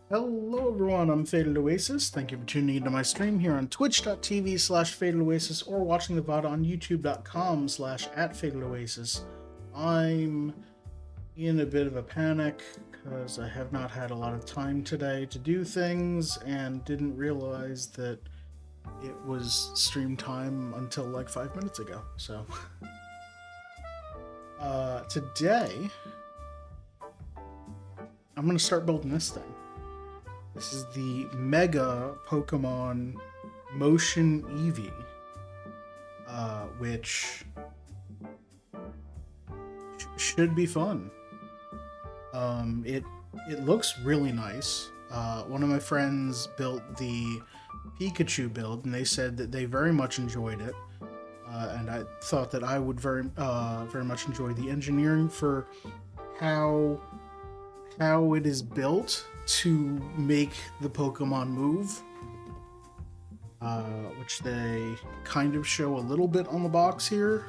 Hello everyone, I'm Fatal Oasis. Thank you for tuning into my stream here on twitch.tv/Fatal Oasis or watching the VOD on youtube.com/@Fatal Oasis. I'm in a bit of a panic because I have not had a lot of time today to do things and didn't realize that it was stream time until like 5 minutes ago. So, today I'm going to start building this thing. This is the Mega Pokemon Motion Eevee, which should be fun. It looks really nice. One of my friends built the Pikachu build, and they said that they very much enjoyed it. And I thought that I would very much enjoy the engineering for how it is built to make the Pokemon move, which they kind of show a little bit on the box here.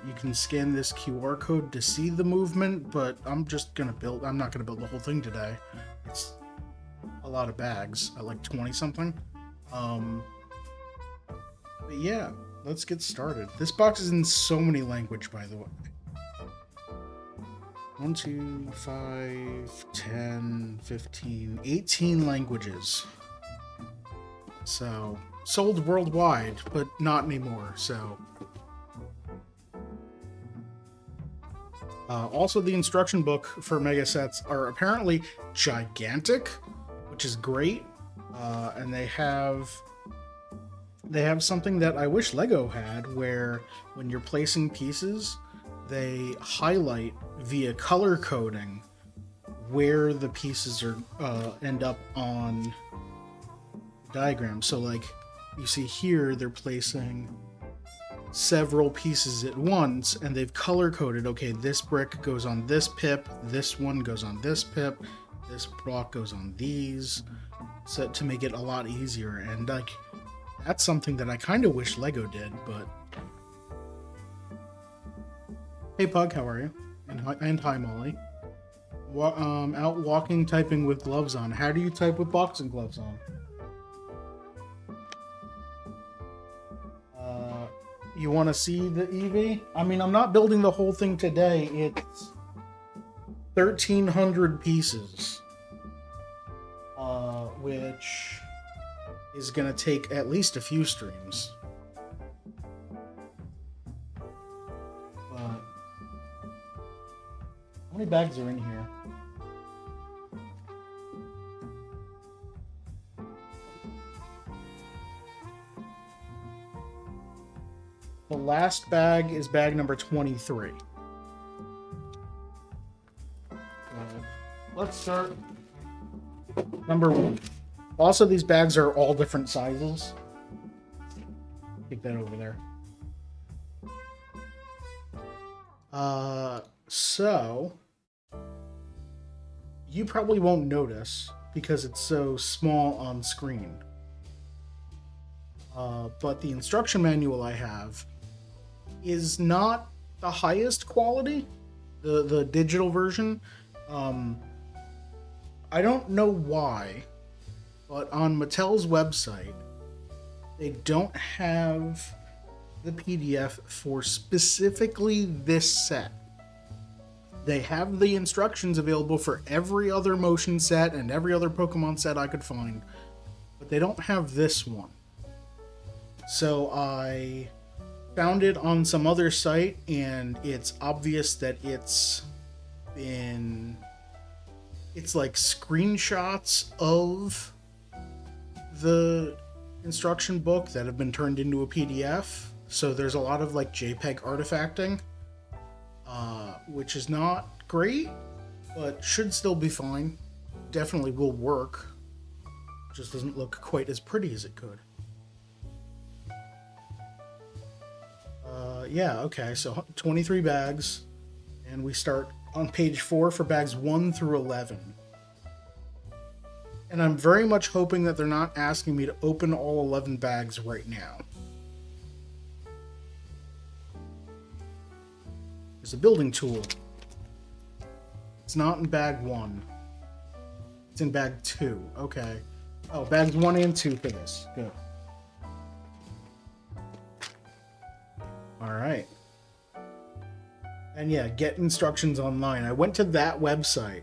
You can scan this QR code to see the movement, but I'm not gonna build the whole thing today. It's a lot of bags, at like 20 something. But yeah, let's get started. This box is in so many languages, by the way. 1, 2, 5, 10, 15, 18 languages. So, sold worldwide, but not anymore, so. Also, the instruction book for Mega Sets are apparently gigantic, which is great. And they have something that I wish Lego had, where when you're placing pieces, they highlight via color coding where the pieces are end up on the diagram. So like you see here, they're placing several pieces at once, and they've color coded, okay, this brick goes on this pip, this one goes on this pip, this block goes on these, so to make it a lot easier. And like that's something that I kind of wish Lego did, but hey, Pug, how are you? And hi, Molly. Out walking, typing with gloves on. How do you type with boxing gloves on? You want to see the Eevee? I mean, I'm not building the whole thing today. It's 1,300 pieces, which is going to take at least a few streams. How many bags are in here? The last bag is bag number 23. Let's start number 1. Also, these bags are all different sizes. Take that over there. So you probably won't notice because it's so small on screen. But the instruction manual I have is not the highest quality, the digital version. I don't know why, but on Mattel's website, they don't have the PDF for specifically this set. They have the instructions available for every other motion set and every other Pokemon set I could find, but they don't have this one. So I found it on some other site, and it's obvious that it's like screenshots of the instruction book that have been turned into a PDF. So there's a lot of like JPEG artifacting, which is not great, but should still be fine. Definitely will work. Just doesn't look quite as pretty as it could. Yeah, okay, so 23 bags, and we start on page 4 for bags 1 through 11. And I'm very much hoping that they're not asking me to open all 11 bags right now. There's a building tool. It's not in bag 1. It's in bag 2. Okay. Oh, bags 1 and 2 for this. Good. All right. And yeah, get instructions online. I went to that website.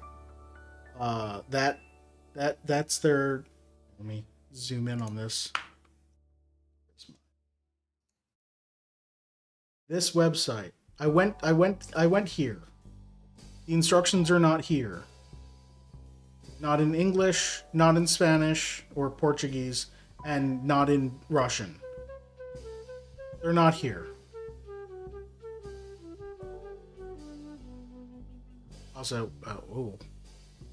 That's their. Let me zoom in on this. This website. I went here. The instructions are not here. Not in English, not in Spanish or Portuguese, and not in Russian. They're not here. Also,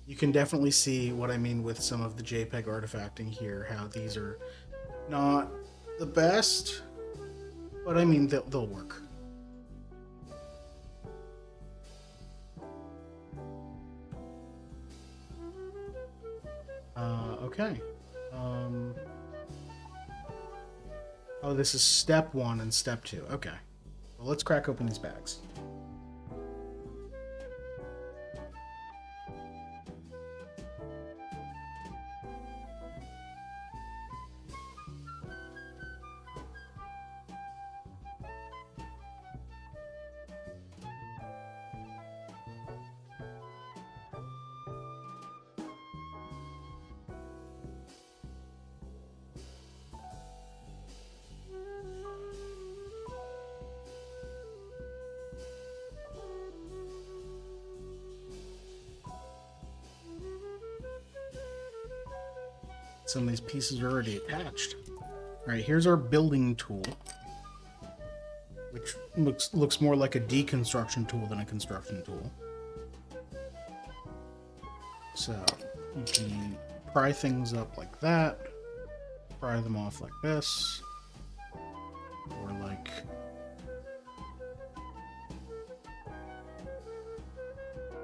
you can definitely see what I mean with some of the JPEG artifacting here, how these are not the best, but I mean, they'll work. Okay. Oh, this is step 1 and step 2. Okay. Well, let's crack open these bags. Some of these pieces are already attached. All right, here's our building tool, which looks more like a deconstruction tool than a construction tool. So you can pry things up like that, pry them off like this, or like...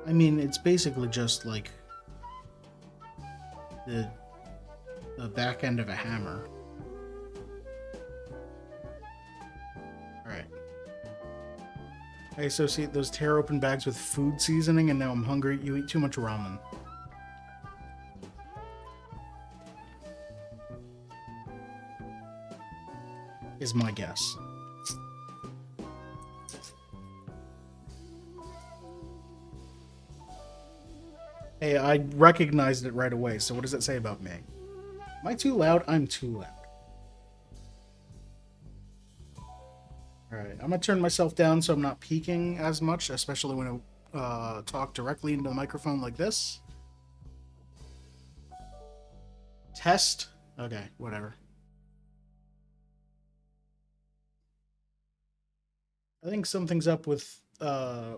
I mean, it's basically just like the back end of a hammer. Alright. I associate those tear open bags with food seasoning, and now I'm hungry. You eat too much ramen. Is my guess. Hey, I recognized it right away, so what does it say about me? Am I too loud? I'm too loud. Alright, I'm gonna turn myself down so I'm not peaking as much, especially when I talk directly into the microphone like this. Test? Okay, whatever. I think something's up with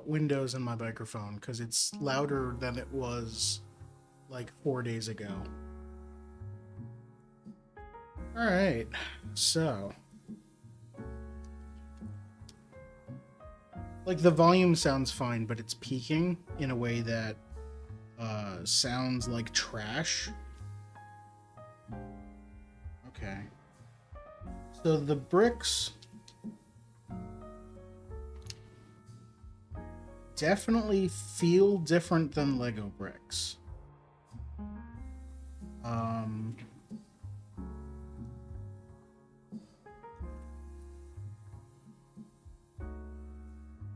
Windows and my microphone, because it's louder than it was like 4 days ago. Alright, so... like, the volume sounds fine, but it's peaking in a way that sounds like trash. Okay. So the bricks definitely feel different than Lego bricks.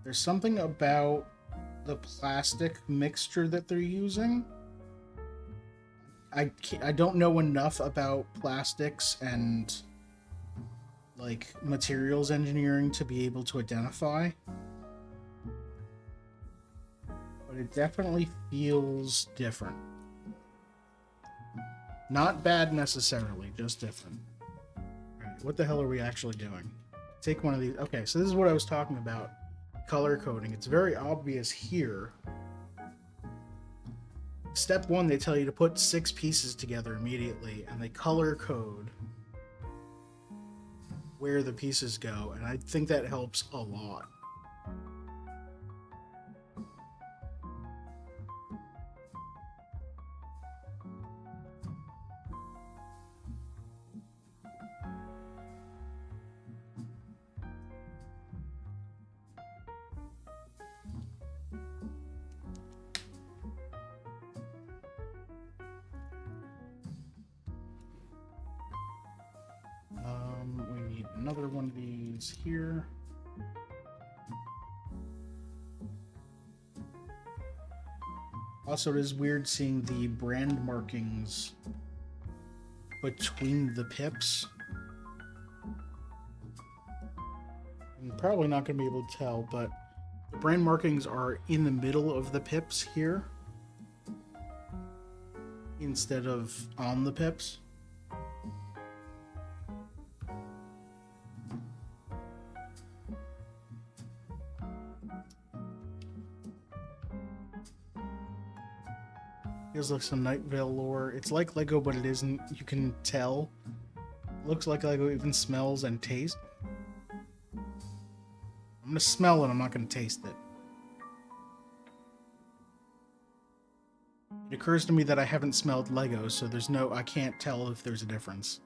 There's something about the plastic mixture that they're using. I don't know enough about plastics and like materials engineering to be able to identify, but it definitely feels different. Not bad necessarily, just different. Alright, what the hell are we actually doing? Take one of these. Okay, so this is what I was talking about. Color coding. It's very obvious here. Step 1, they tell you to put 6 pieces together immediately, and they color code where the pieces go, and I think that helps a lot. another one of these here. Also, it is weird seeing the brand markings between the pips. I'm probably not going to be able to tell, but the brand markings are in the middle of the pips here instead of on the pips. Here's like some Night Vale lore. It's like Lego, but it isn't. You can tell. It looks like Lego, even smells and tastes. I'm gonna smell it, I'm not gonna taste it. It occurs to me that I haven't smelled Lego, so I can't tell if there's a difference.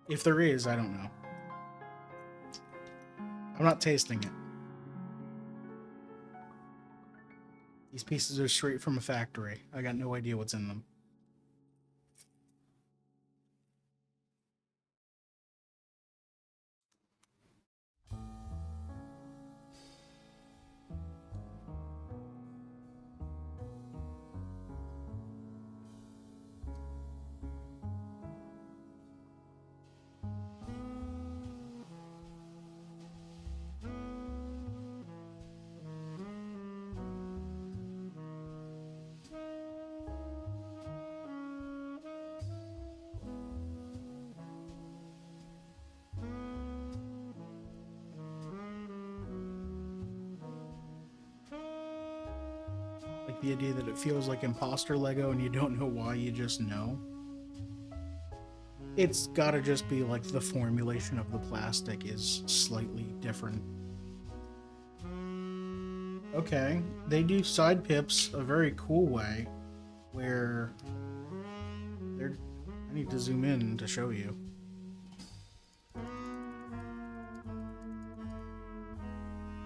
If there is, I don't know. I'm not tasting it. These pieces are straight from a factory. I got no idea what's in them. Like the idea that it feels like imposter Lego and you don't know why, you just know. It's gotta just be like the formulation of the plastic is slightly different. Okay, they do side pips a very cool way where they're... I need to zoom in to show you.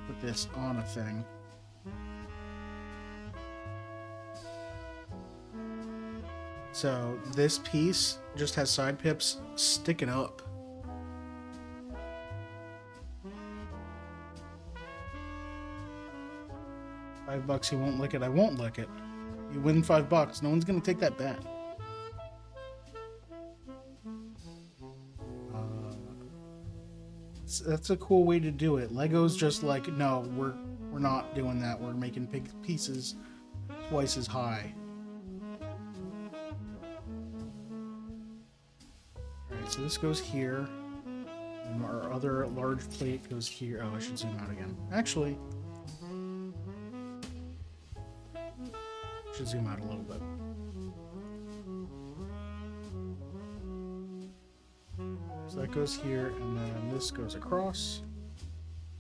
Put this on a thing. So this piece just has side pips sticking up. $5, you won't lick it. I won't lick it. You win $5. No one's gonna take that bet. That's a cool way to do it. Lego's just like, no, we're not doing that. We're making big pieces twice as high. Alright, so this goes here. And our other large plate goes here. Oh, I should zoom out again. Actually, should zoom out a little bit. So that goes here, and then this goes across.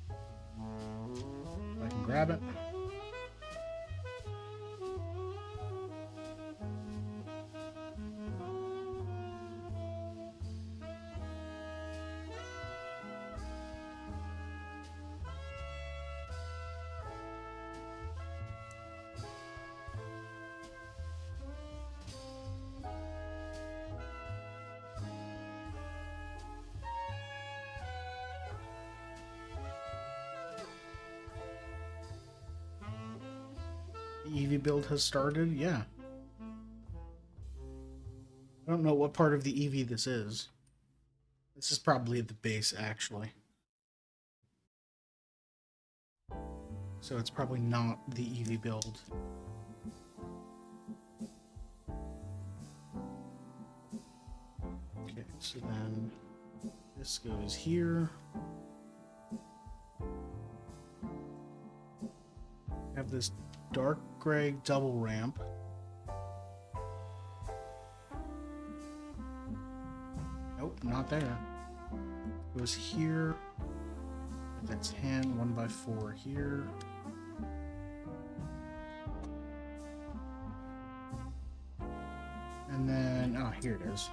I can grab it. The Eevee build has started? Yeah. I don't know what part of the Eevee this is. This is probably at the base, actually. So it's probably not the Eevee build. Okay, so then this goes here. I have this dark gray double ramp. Nope, not there. Goes here. That's 10, 1x4 here. And then, oh, here it is.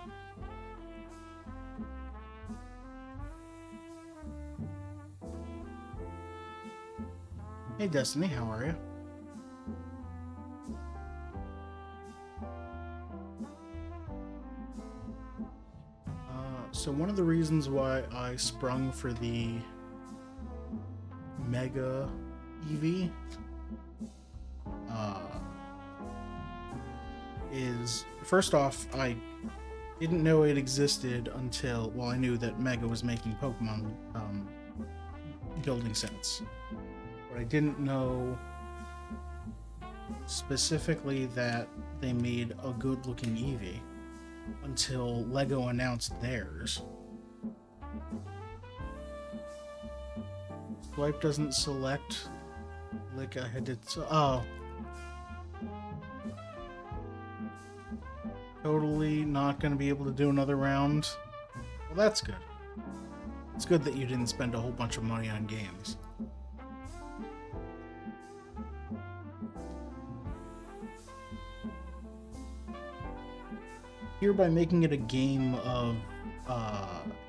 Hey Destiny, how are you? So one of the reasons why I sprung for the Mega Eevee is, first off, I didn't know it existed until, well, I knew that Mega was making Pokemon building sets, but I didn't know specifically that they made a good-looking Eevee until LEGO announced theirs. Swipe doesn't select. Like I had to. Oh. Totally not going to be able to do another round. Well, that's good. It's good that you didn't spend a whole bunch of money on games. Here, by making it a game of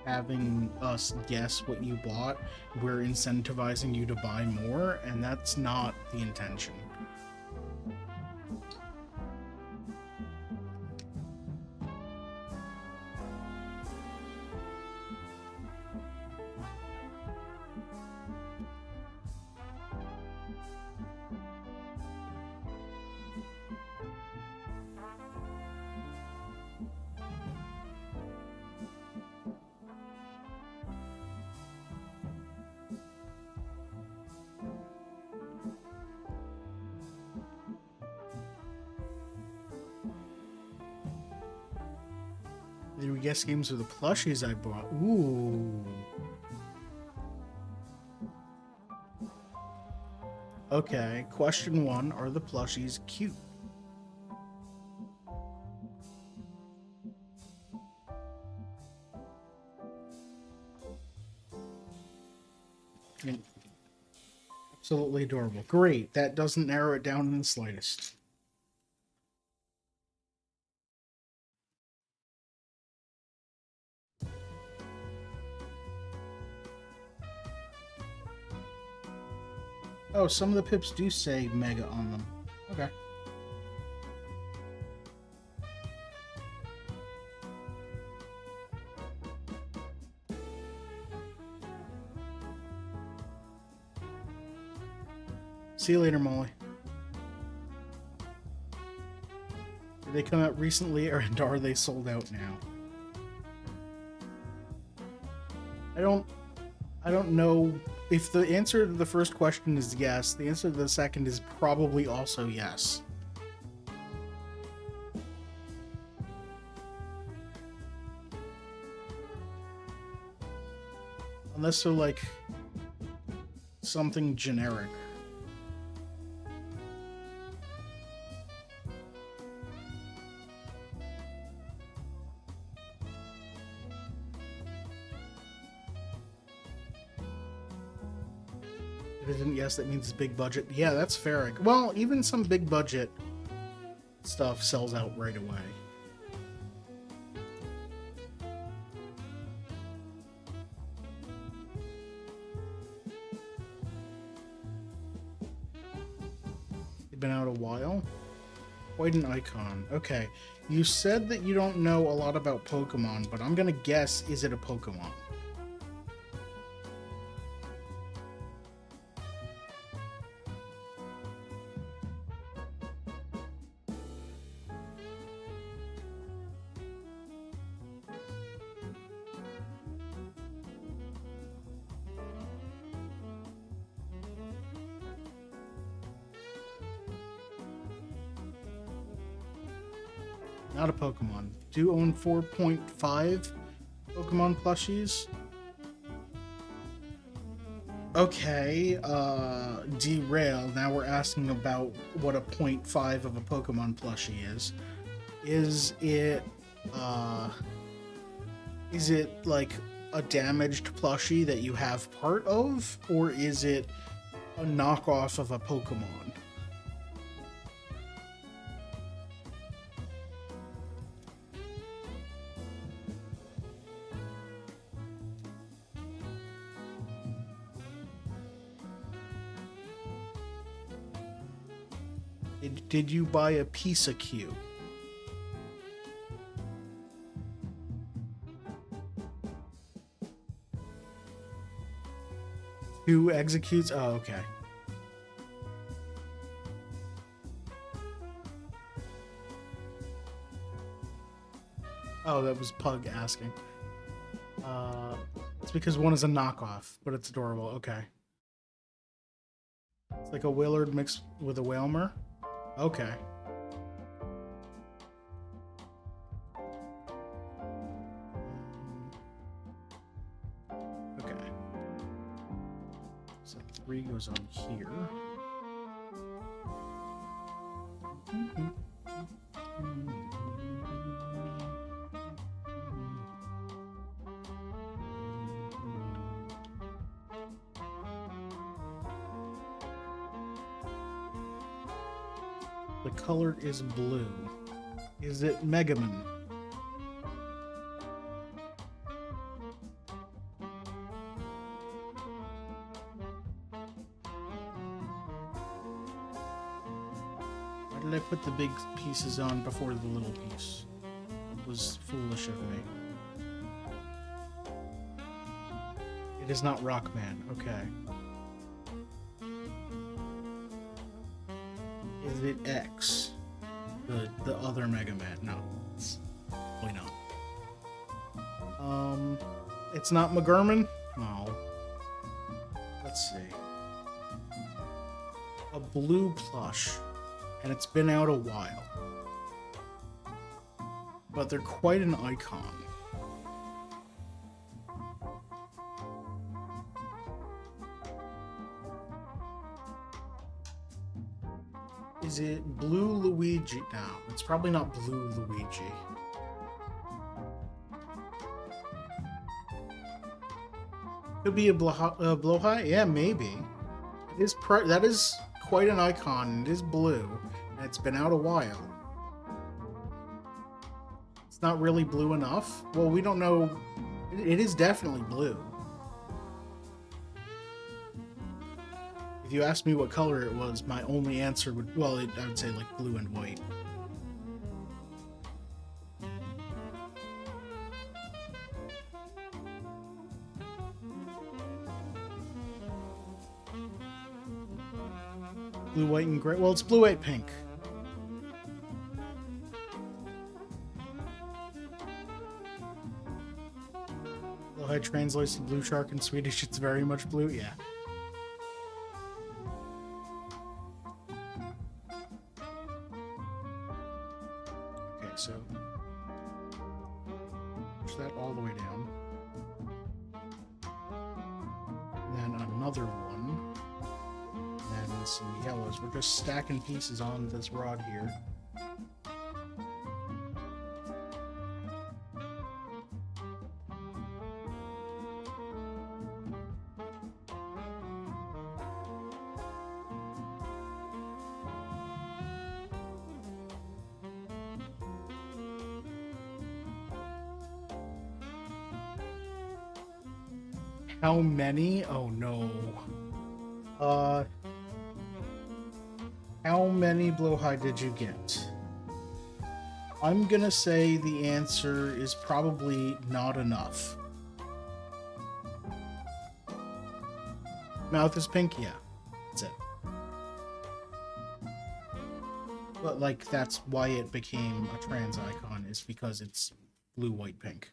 having us guess what you bought, we're incentivizing you to buy more, and that's not the intention. Did we guess games with the plushies I bought? Ooh. Okay, question 1. Are the plushies cute? Absolutely adorable. Great. That doesn't narrow it down in the slightest. Oh, some of the pips do say Mega on them. Okay. See you later, Molly. Did they come out recently, and are they sold out now? I don't know. If the answer to the first question is yes, the answer to the second is probably also yes. Unless they're like something generic. If it isn't yes, that means it's big budget. Yeah, that's fair. Well, even some big budget stuff sells out right away. They've been out a while. Quite an icon. Okay. You said that you don't know a lot about Pokemon, but I'm gonna guess, is it a Pokemon? Not a Pokemon. Do own 4.5 Pokemon plushies. Okay, derail. Now we're asking about what a 0.5 of a Pokemon plushie is. Is it like a damaged plushie that you have part of, or is it a knockoff of a Pokemon? Did you buy a piece of Q? Who executes? Oh, okay. Oh, that was Pug asking. It's because one is a knockoff, but it's adorable. Okay. It's like a Willard mixed with a Whalmer. Okay. Okay. So 3 goes on here. The color is blue. Is it Mega Man? Why did I put the big pieces on before the little piece? It was foolish of me. It is not Rockman. Okay. Is it X? The other Mega Man? No, it's probably not. It's not McGurman? No. Let's see. A blue plush, and it's been out a while. But they're quite an icon. Is it Blue Luigi? No, it's probably not Blue Luigi. Could be a Blowhigh? Yeah, maybe. It is that is quite an icon. It is blue, and it's been out a while. It's not really blue enough? Well, we don't know. It is definitely blue. If you asked me what color it was, my only answer would, well, I would say like blue and white. Blue, white, and gray. Well, it's blue, white, pink. Blowhigh translates to blue shark in Swedish. It's very much blue. Yeah. So push that all the way down. And then another one. And then some yellows. We're just stacking pieces on this rod here. How many? Oh no. How many Blowhigh did you get? I'm gonna say the answer is probably not enough. Mouth is pink? Yeah. That's it. But, like, that's why it became a trans icon, is because it's blue, white, pink.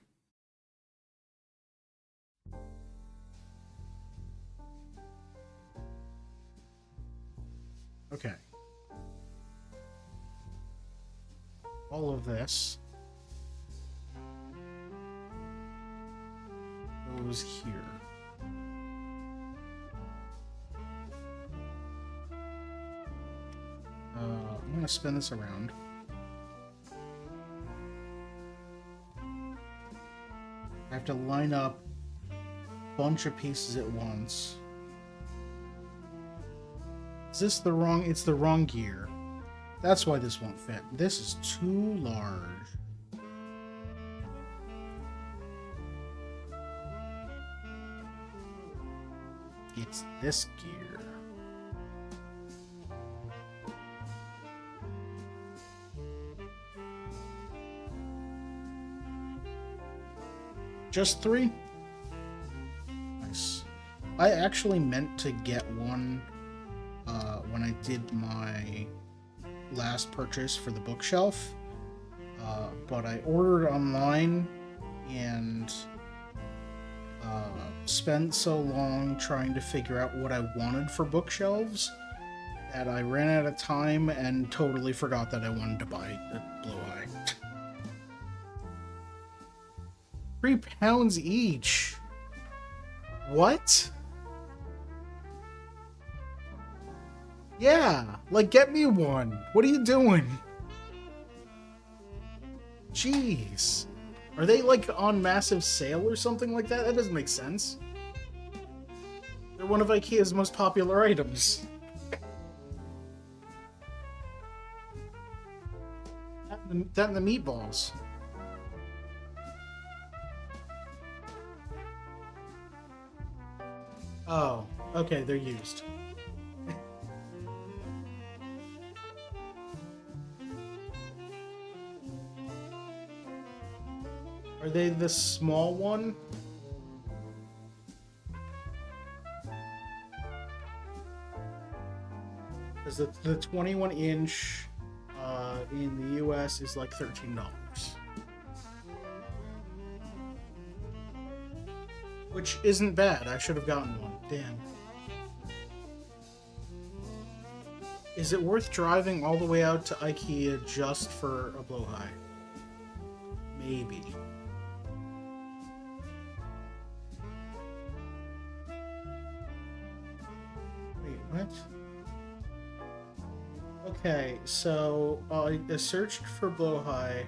Okay. All of this goes here. I'm gonna spin this around. I have to line up a bunch of pieces at once. Is this the wrong? It's the wrong gear. That's why this won't fit. This is too large. It's this gear. Just 3? Nice. I actually meant to get one when I did my last purchase for the bookshelf, but I ordered online and spent so long trying to figure out what I wanted for bookshelves that I ran out of time and totally forgot that I wanted to buy a bloweye. £3 each. What? Yeah, like get me one. What are you doing? Jeez. Are they like on massive sale or something like that? That doesn't make sense. They're one of IKEA's most popular items. That and the meatballs. Oh, okay, they're used. Are they the small one? Because the 21-inch in the US is like $13. Which isn't bad. I should have gotten one. Damn. Is it worth driving all the way out to IKEA just for a blowhigh? Maybe. Wait, what? Okay, so I searched for blowhigh,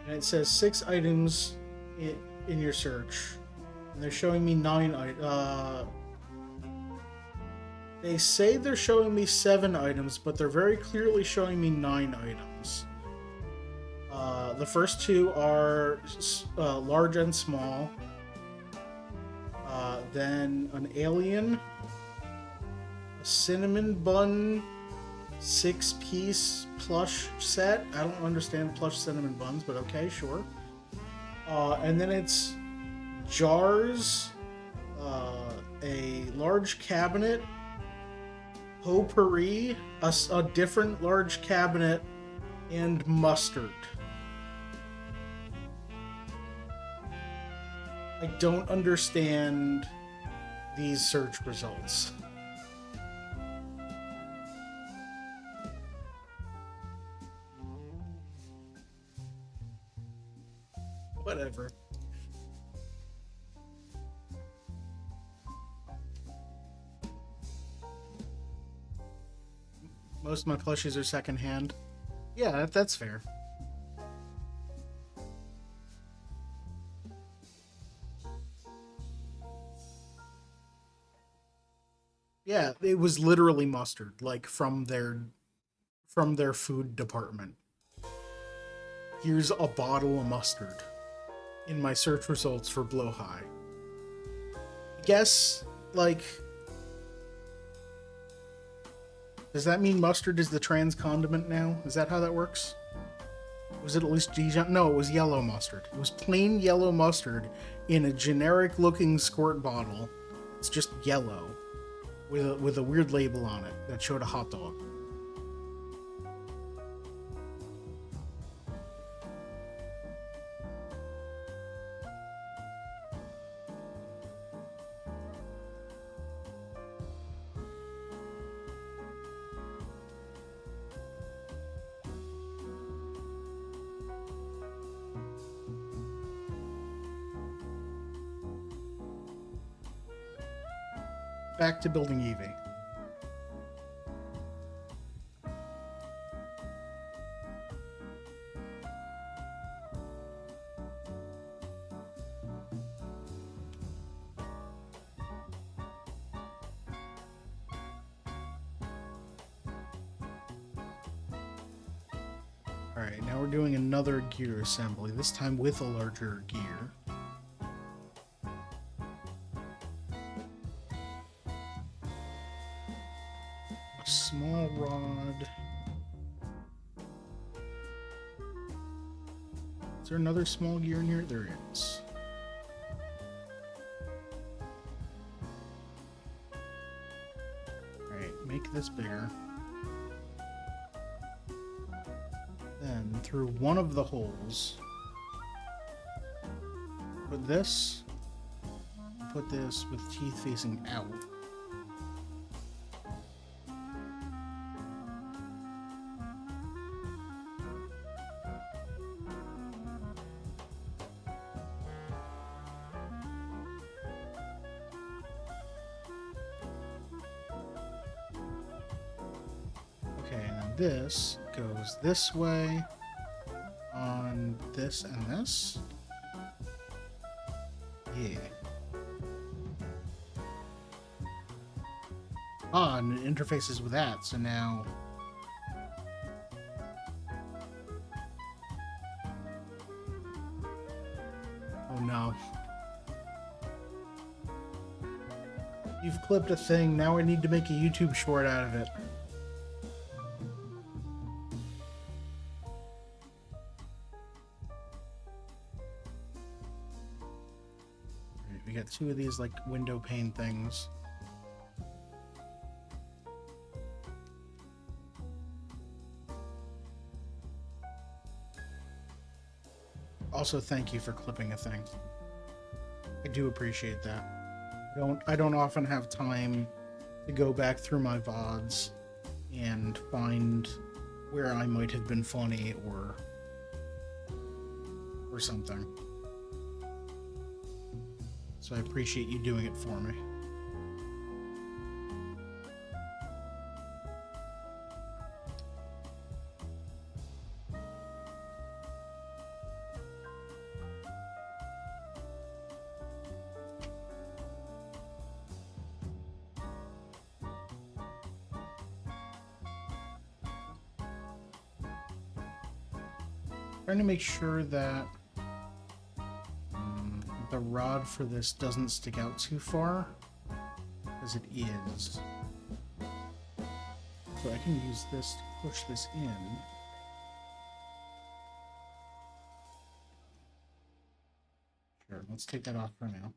and it says 6 items in your search, and they're showing me 9 items. They say they're showing me 7 items, but they're very clearly showing me 9 items. The first 2 are large and small. Then an alien, a cinnamon bun 6-piece plush set. I don't understand plush cinnamon buns, but okay, sure. And then it's jars, a large cabinet, potpourri, a different large cabinet, and mustard. I don't understand these search results. Whatever. Most of my plushies are secondhand. Yeah, that's fair. Yeah, it was literally mustard, like from their food department. Here's a bottle of mustard in my search results for blowhigh. Guess, like, does that mean mustard is the trans condiment now? Is that how that works? Was it at least Dijon? No, it was yellow mustard. It was plain yellow mustard in a generic looking squirt bottle. It's just yellow with a weird label on it that showed a hot dog. Back to building Eevee. Alright, now we're doing another gear assembly, this time with a larger gear. Small rod. Is there another small gear in here? There is. make this bigger. Then through one of the holes, put this with teeth facing out. Okay, and then this goes this way on this and this. Yeah. Ah, and it interfaces with that, so now... Oh no. You've clipped a thing, now I need to make a YouTube short out of it. Alright, we got two of these, like, window pane things. Also, thank you for clipping a thing. I do appreciate that. I don't often have time to go back through my VODs and find where I might have been funny or something. So I appreciate you doing it for me. Trying to make sure that the rod for this doesn't stick out too far, as it is. So I can use this to push this in. Sure, let's take that off for now.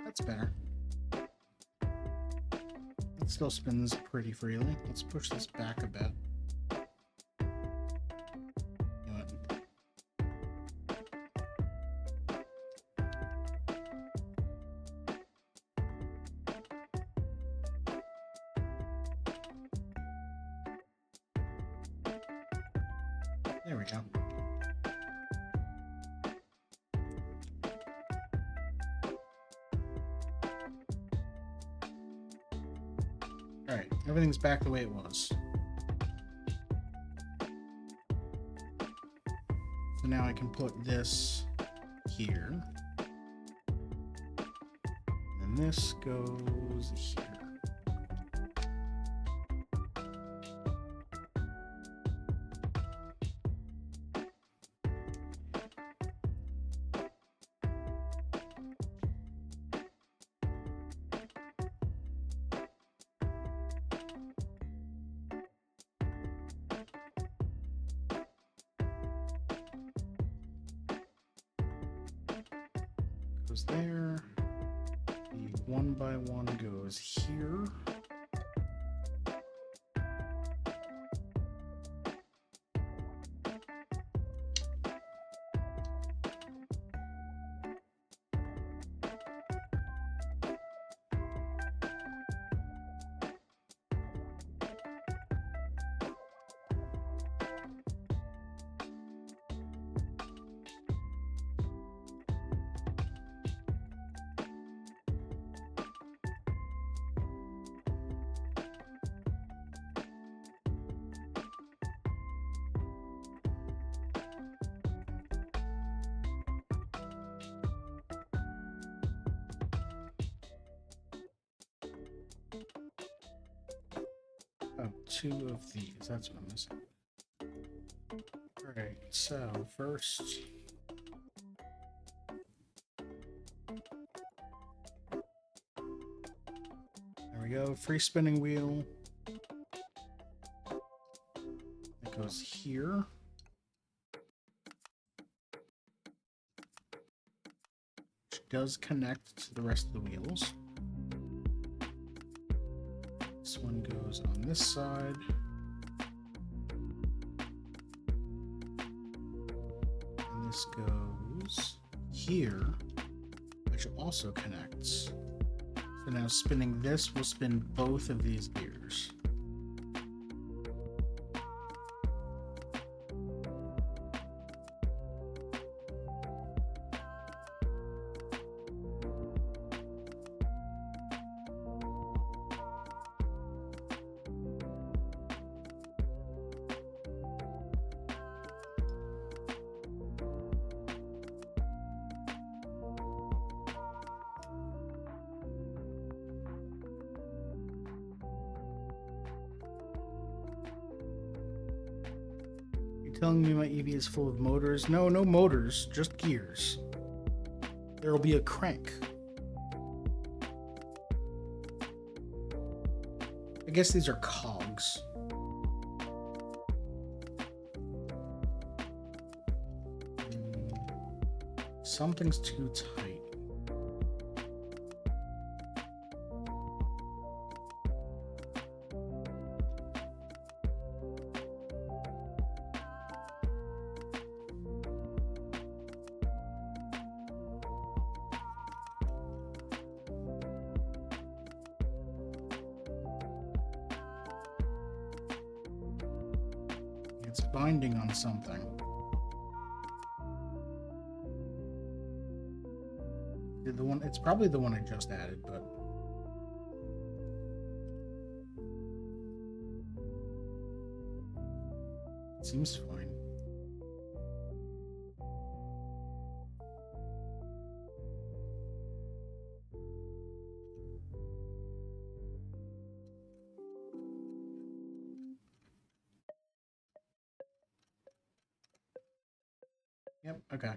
That's better. It still spins pretty freely. Let's push this back a bit. You know what? There we go. Alright, everything's back the way it was. So now I can put this here. And this goes here. Goes there. The 1x1 goes here. Oh, two of these. That's what I'm missing. Alright, so first... There we go, free spinning wheel. goes here. Which does connect to the rest of the wheels. This one goes on this side. And this goes here, which also connects. So now spinning this will spin both of these gears. Telling me my Eevee is full of motors? No, no motors, just gears. There will be a crank. I guess these are cogs. Something's too tight. It's binding on something. It's probably the one I just added, but it seems fine. Yep, okay.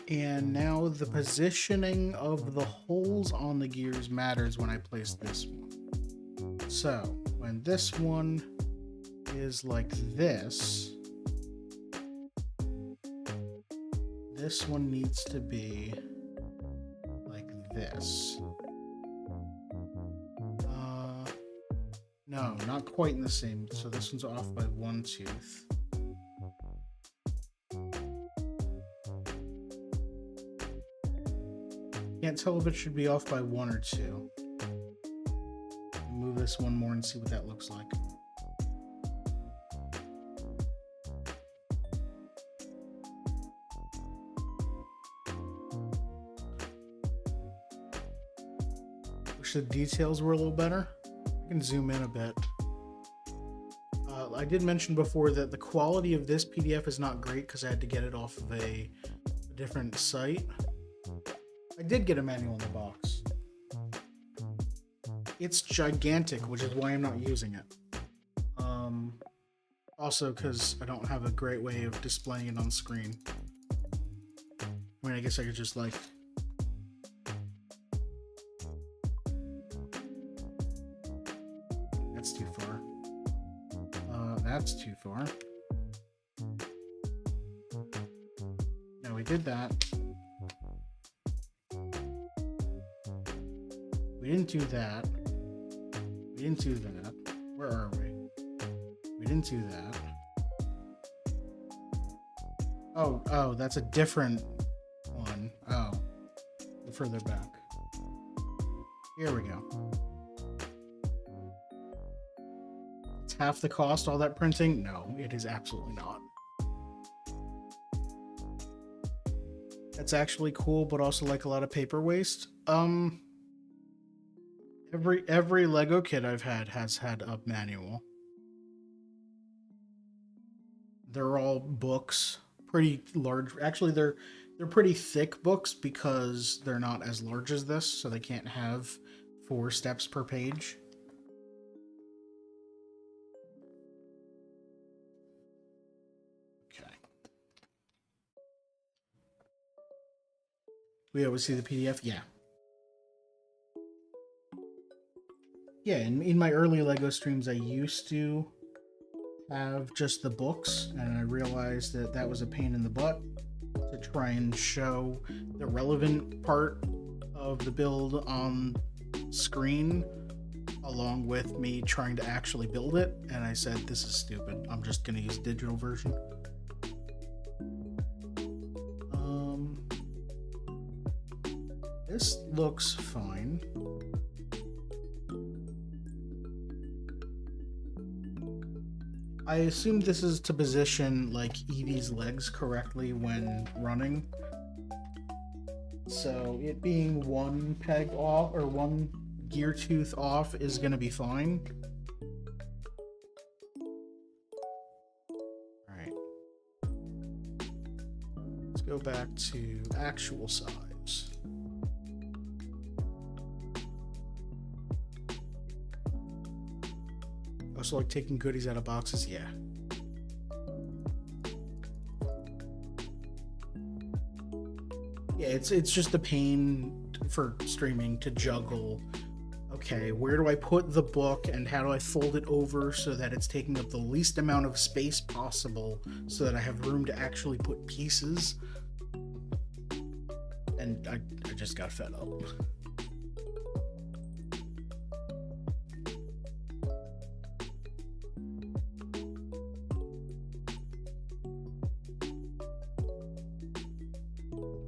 And now the positioning of the holes on the gears matters when I place this one. So when this one is like this, this one needs to be like this. No, not quite in the same. So this one's off by one tooth. Can't tell if it should be off by one or two. Move this one more and see what that looks like. Wish the details were a little better. I can zoom in a bit. I did mention before that the quality of this PDF is not great because I had to get it off of a different site. I did get a manual in the box. It's gigantic, which is why I'm not using it. Also because I don't have a great way of displaying it on screen. I mean, I guess I could just like... That's too far. That's too far. No, we did that. We didn't do that. We didn't do that. Where are we? We didn't do that. Oh, that's a different one. Oh, further back. Here we go. It's half the cost, all that printing? No, it is absolutely not. That's actually cool, but also like a lot of paper waste. Every Lego kit I've had has had a manual. They're all books, pretty large. Actually, they're pretty thick books because they're not as large as this, so they can't have 4 steps per page. Okay. we always see the PDF? Yeah. Yeah, in my early LEGO streams, I used to have just the books, and I realized that that was a pain in the butt to try and show the relevant part of the build on screen along with me trying to actually build it, and I said, this is stupid. I'm just going to use digital version. This looks fine. I assume this is to position like Eevee's legs correctly when running. So it being one peg off or one gear tooth off is going to be fine. All right. Let's go back to actual size. Also, like taking goodies out of boxes, yeah. Yeah, it's just a pain for streaming to juggle. Okay, where do I put the book and how do I fold it over so that it's taking up the least amount of space possible so that I have room to actually put pieces? And I just got fed up.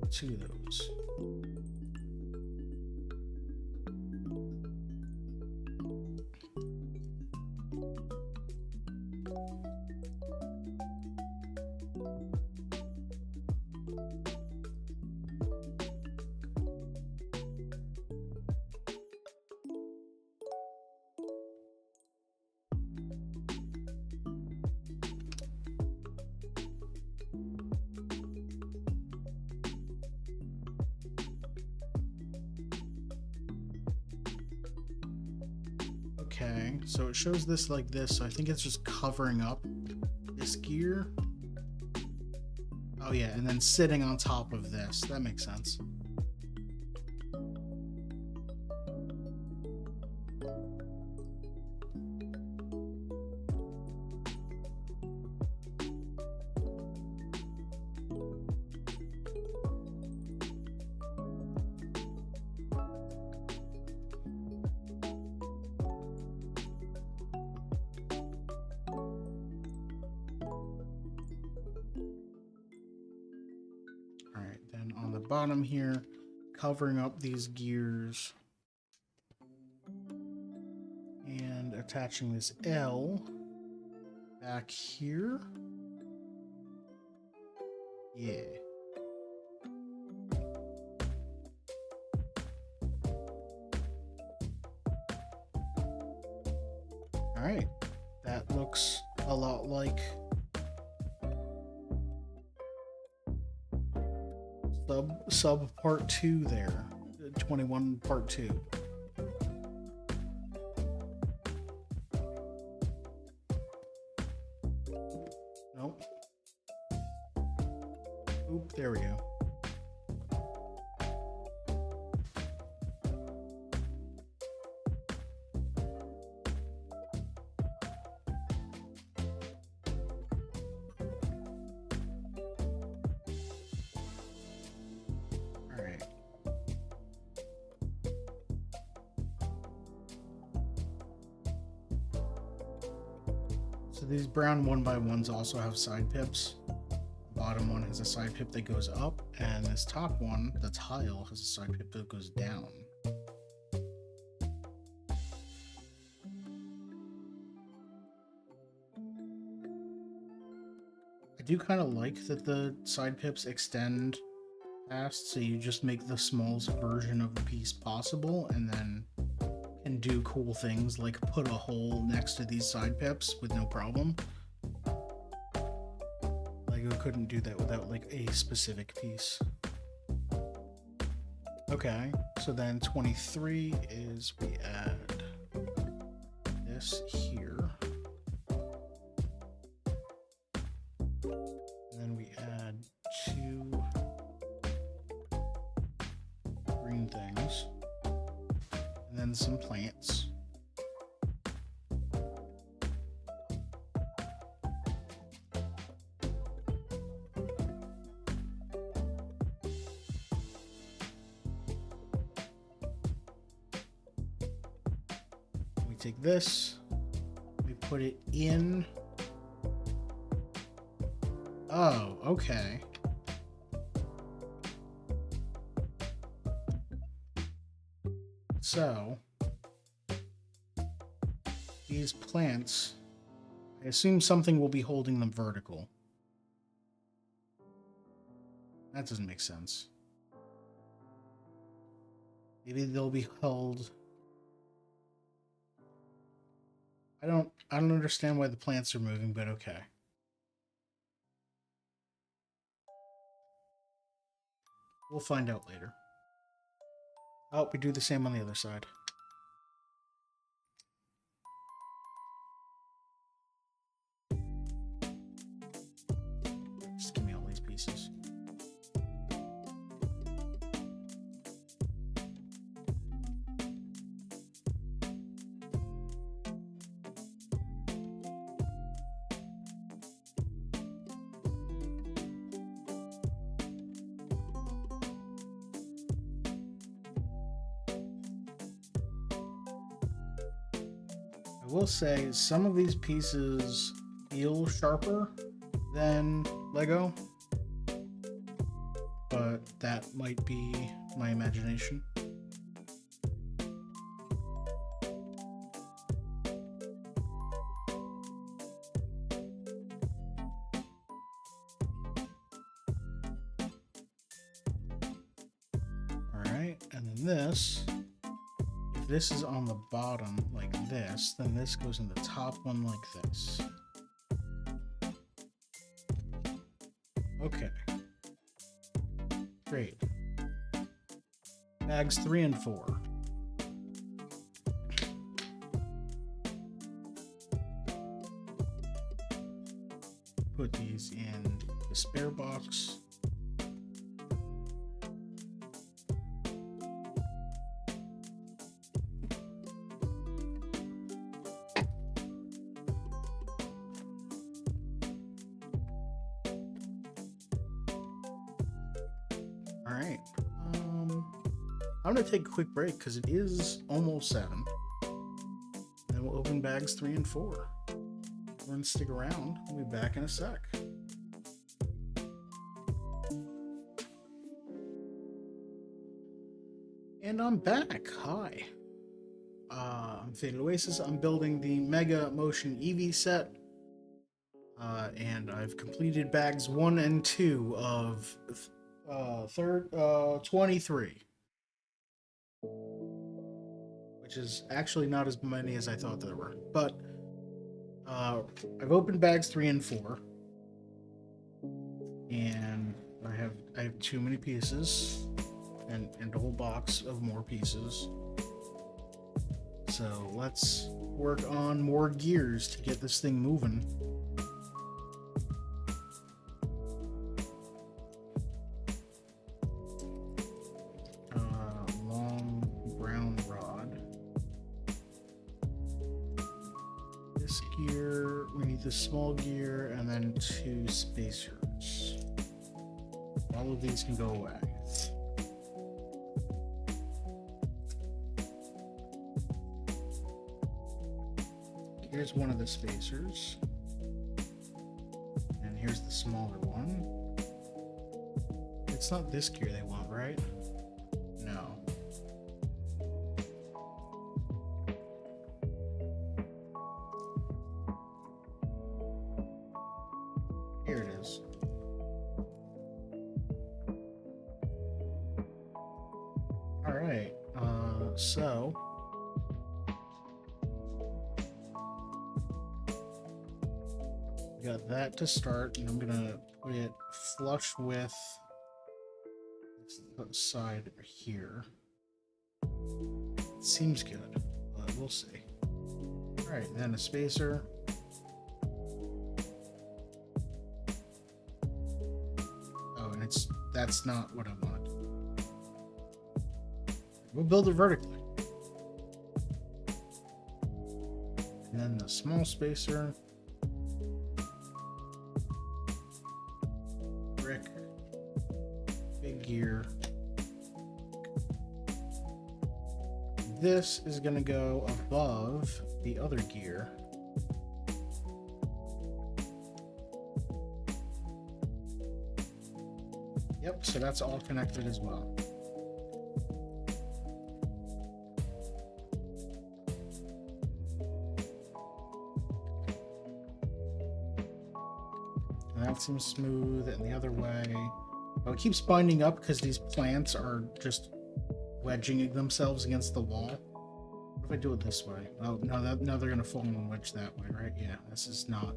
Two of those. Okay, so it shows this like this, so I think it's just covering up this gear. Oh yeah, and then sitting on top of this. That makes sense. Bottom here, covering up these gears and attaching this L back here. Yeah. All right, that looks a lot like sub part 2 there, 21 part 2. Nope. Oop, there we go. So these brown 1x1s also have side pips. The bottom one has a side pip that goes up, and this top one, the tile, has a side pip that goes down. I do kind of like that the side pips extend past, so you just make the smallest version of the piece possible, and then can do cool things like put a hole next to these side pips with no problem. LEGO couldn't do that without like a specific piece. Okay, so then 23 is we add this here. And then we add 2 some plants. We take this, we put it in. Oh, okay. So, these plants, I assume something will be holding them vertical. That doesn't make sense. Maybe they'll be held. I don't understand why the plants are moving, but okay. We'll find out later. Oh, we do the same on the other side. Just give me all these pieces. I will say some of these pieces feel sharper than Lego, but that might be my imagination. Alright, and then this. If this is on the bottom like this, then this goes in the top one like this. Okay. Great. Bags 3 and 4. Put these in the spare box. Alright, I'm going to take a quick break because it is almost 7. Then we'll open bags 3 and 4. We're going to stick around. We'll be back in a sec. And I'm back. Hi. I'm Faded Oasis. I'm building the Mega Motion Eevee set. And I've completed bags 1 and 2 of 23, which is actually not as many as I thought there were, but I've opened bags 3 and 4, and I have too many pieces and a whole box of more pieces, so let's work on more gears to get this thing moving. Gear, we need the small gear, and then 2 spacers. All of these can go away. Here's one of the spacers, and here's the smaller one. It's not this gear they want, right? No. Here it is. Alright, so we got that to start, and I'm gonna put it flush with this side here. It seems good, but we'll see. Alright, then a spacer. That's not what I want. We'll build it vertically. And then the small spacer. Brick. Big gear. This is going to go above the other gear. Yep, so that's all connected as well. And that seems smooth, and the other way. Oh, it keeps binding up because these plants are just wedging themselves against the wall. What if I do it this way? Oh, no, now they're going to fall and wedge that way, right? Yeah, this is not.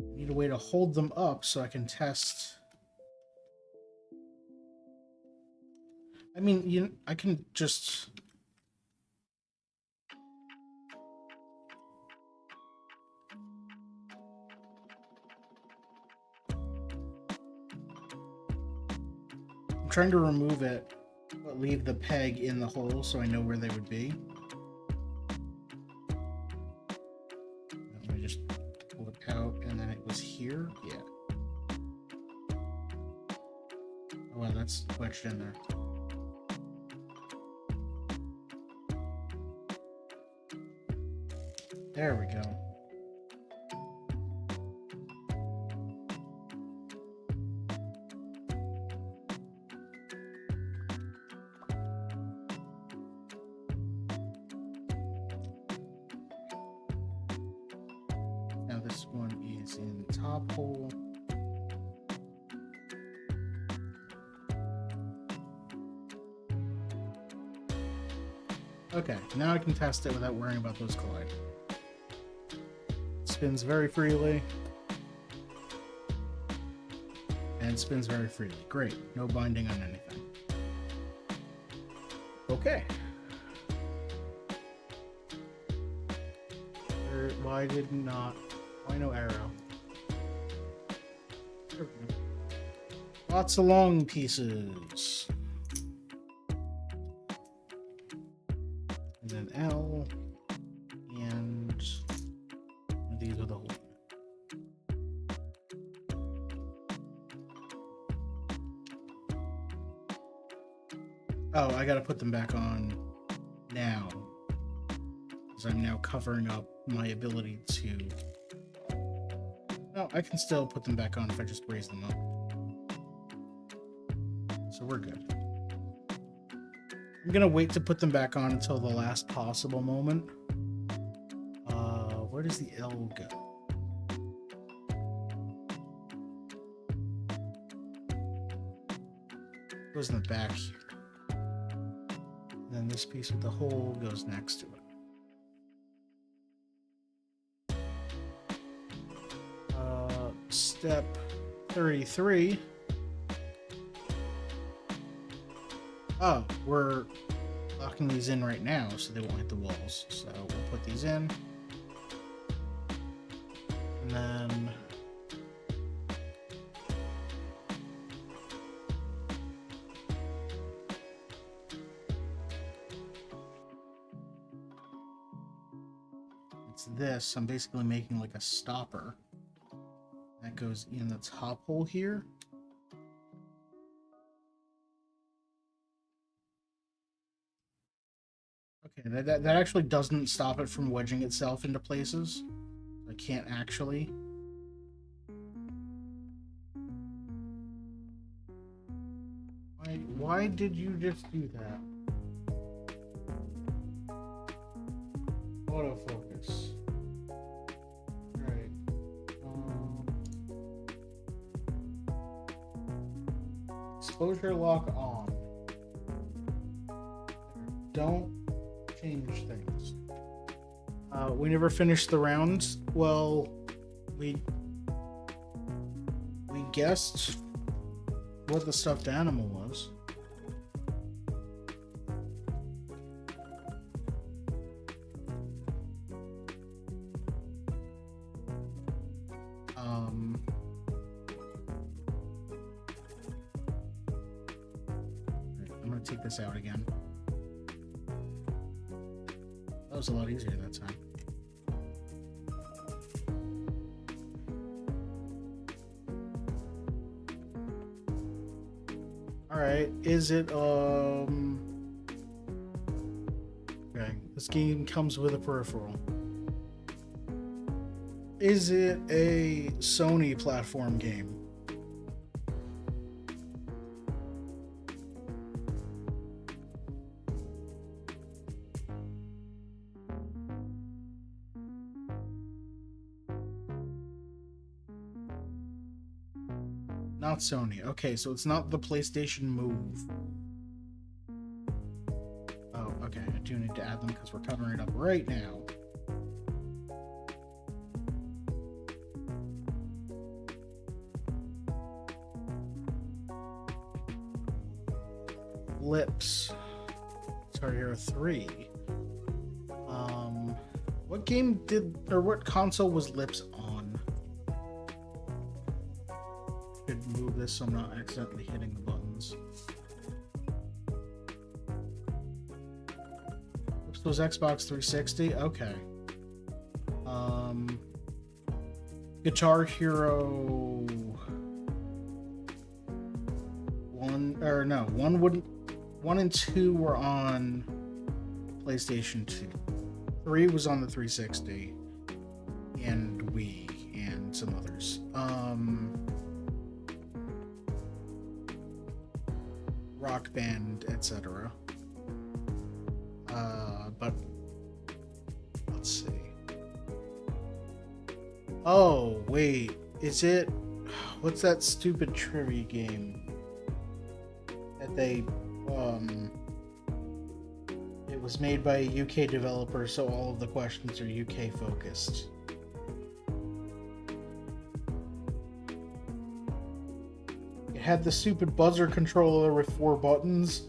I need a way to hold them up so I can test. I mean, I can just. I'm trying to remove it, but leave the peg in the hole so I know where they would be. Let me just pull it out, and then it was here. Yeah. Oh, wow, that's wedged in there. There we go. Now this one is in the top hole. Okay, now I can test it without worrying about those colliding. Spins very freely. And spins very freely. Great. No binding on anything. Okay. Why no arrow? There we go. Lots of long pieces. And then L. And these are the whole. Oh, I gotta put them back on now. Because I'm now covering up my ability to. No, I can still put them back on if I just raise them up. So we're good. I'm gonna wait to put them back on until the last possible moment. Where does the L go? It goes in the back here. And then this piece with the hole goes next to it. Step 33. Oh, we're locking these in right now so they won't hit the walls. So we'll put these in. And then it's this. I'm basically making like a stopper that goes in the top hole here. Okay, that actually doesn't stop it from wedging itself into places. I can't actually. Why did you just do that? Autofocus. Alright. Exposure lock on. Don't change things. We never finished the rounds. Well, we guessed what the stuffed animal was. I'm gonna take this out again. was a lot easier that time. Alright, is it, okay, this game comes with a peripheral. Is it a Sony platform game? Not Sony. Okay, so it's not the PlayStation Move. Oh, okay. I do need to add them because we're covering it up right now. Lips. Guitar Hero 3. What game did, or what console was Lips on? Should move this so I'm not accidentally hitting the buttons. Lips was Xbox 360? Okay. Guitar Hero 1, or no, 1 and 2 were on PlayStation 2. 3 was on the 360 and Wii and some others. Rock Band, etc. But let's see. Oh, wait. Is it, what's that stupid trivia game that they it was made by a UK developer, so all of the questions are UK focused. It had the stupid buzzer controller with 4 buttons,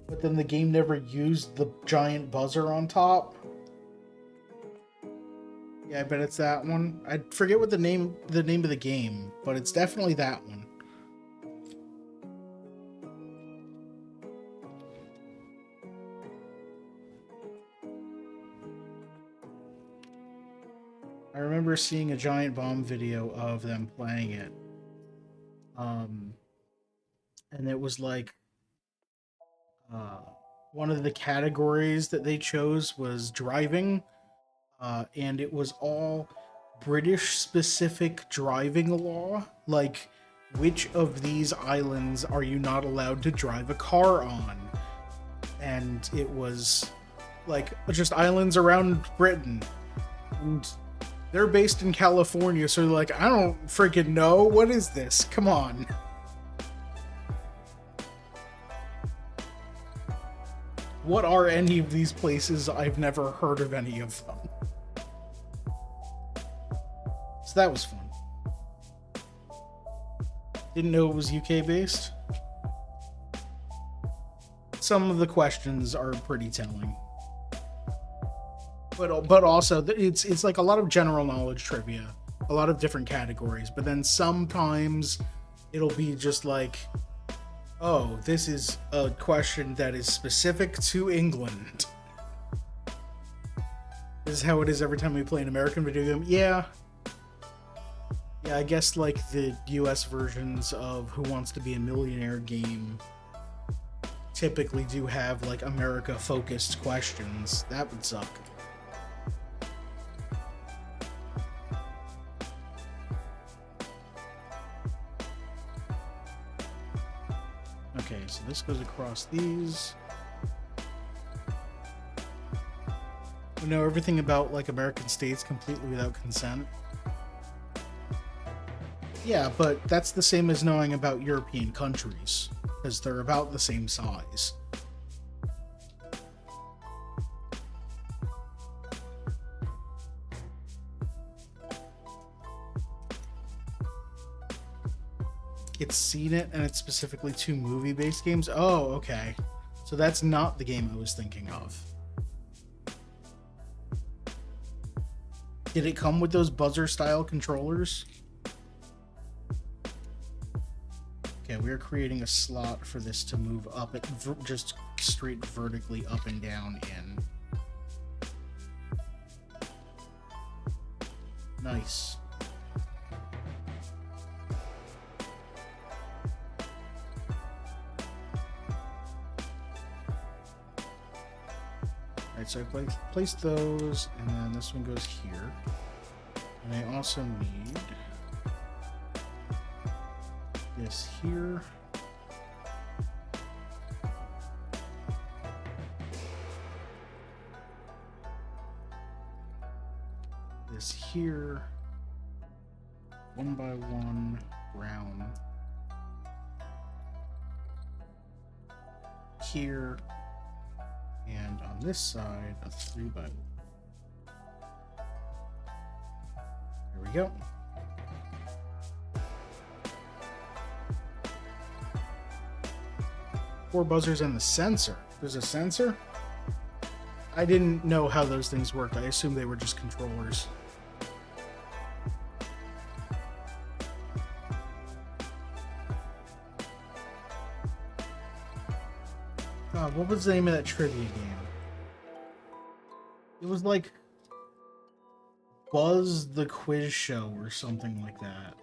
but then the game never used the giant buzzer on top. Yeah, I bet it's that one. I forget what the name of the game, but it's definitely that one. I remember seeing a Giant Bomb video of them playing it. And it was like, one of the categories that they chose was driving, and it was all British specific driving law. Like, which of these islands are you not allowed to drive a car on? And it was like just islands around Britain. And they're based in California, so they're like, I don't freaking know. What is this? Come on. What are any of these places? I've never heard of any of them. So that was fun. Didn't know it was UK based. Some of the questions are pretty telling. But also, it's like a lot of general knowledge trivia. A lot of different categories. But then sometimes it'll be just like, oh, this is a question that is specific to England. This is how it is every time we play an American video game. Yeah, I guess like the US versions of Who Wants to Be a Millionaire game typically do have like America-focused questions. That would suck. Okay, so this goes across these. We know everything about like American states completely without consent. Yeah, but that's the same as knowing about European countries, because they're about the same size. It's seen it, and it's specifically 2 movie-based games. Oh, okay. So that's not the game I was thinking of. Did it come with those buzzer-style controllers? Okay, we're creating a slot for this to move up, just straight vertically up and down in. Nice. Alright, so I place those, and then this one goes here. And I also need this here. This here. One by one, brown. Here. And on this side, a 3 by 1. There we go. Four buzzers and the sensor. There's a sensor? I didn't know how those things worked. I assumed they were just controllers. God, what was the name of that trivia game? It was like Buzz the Quiz Show or something like that.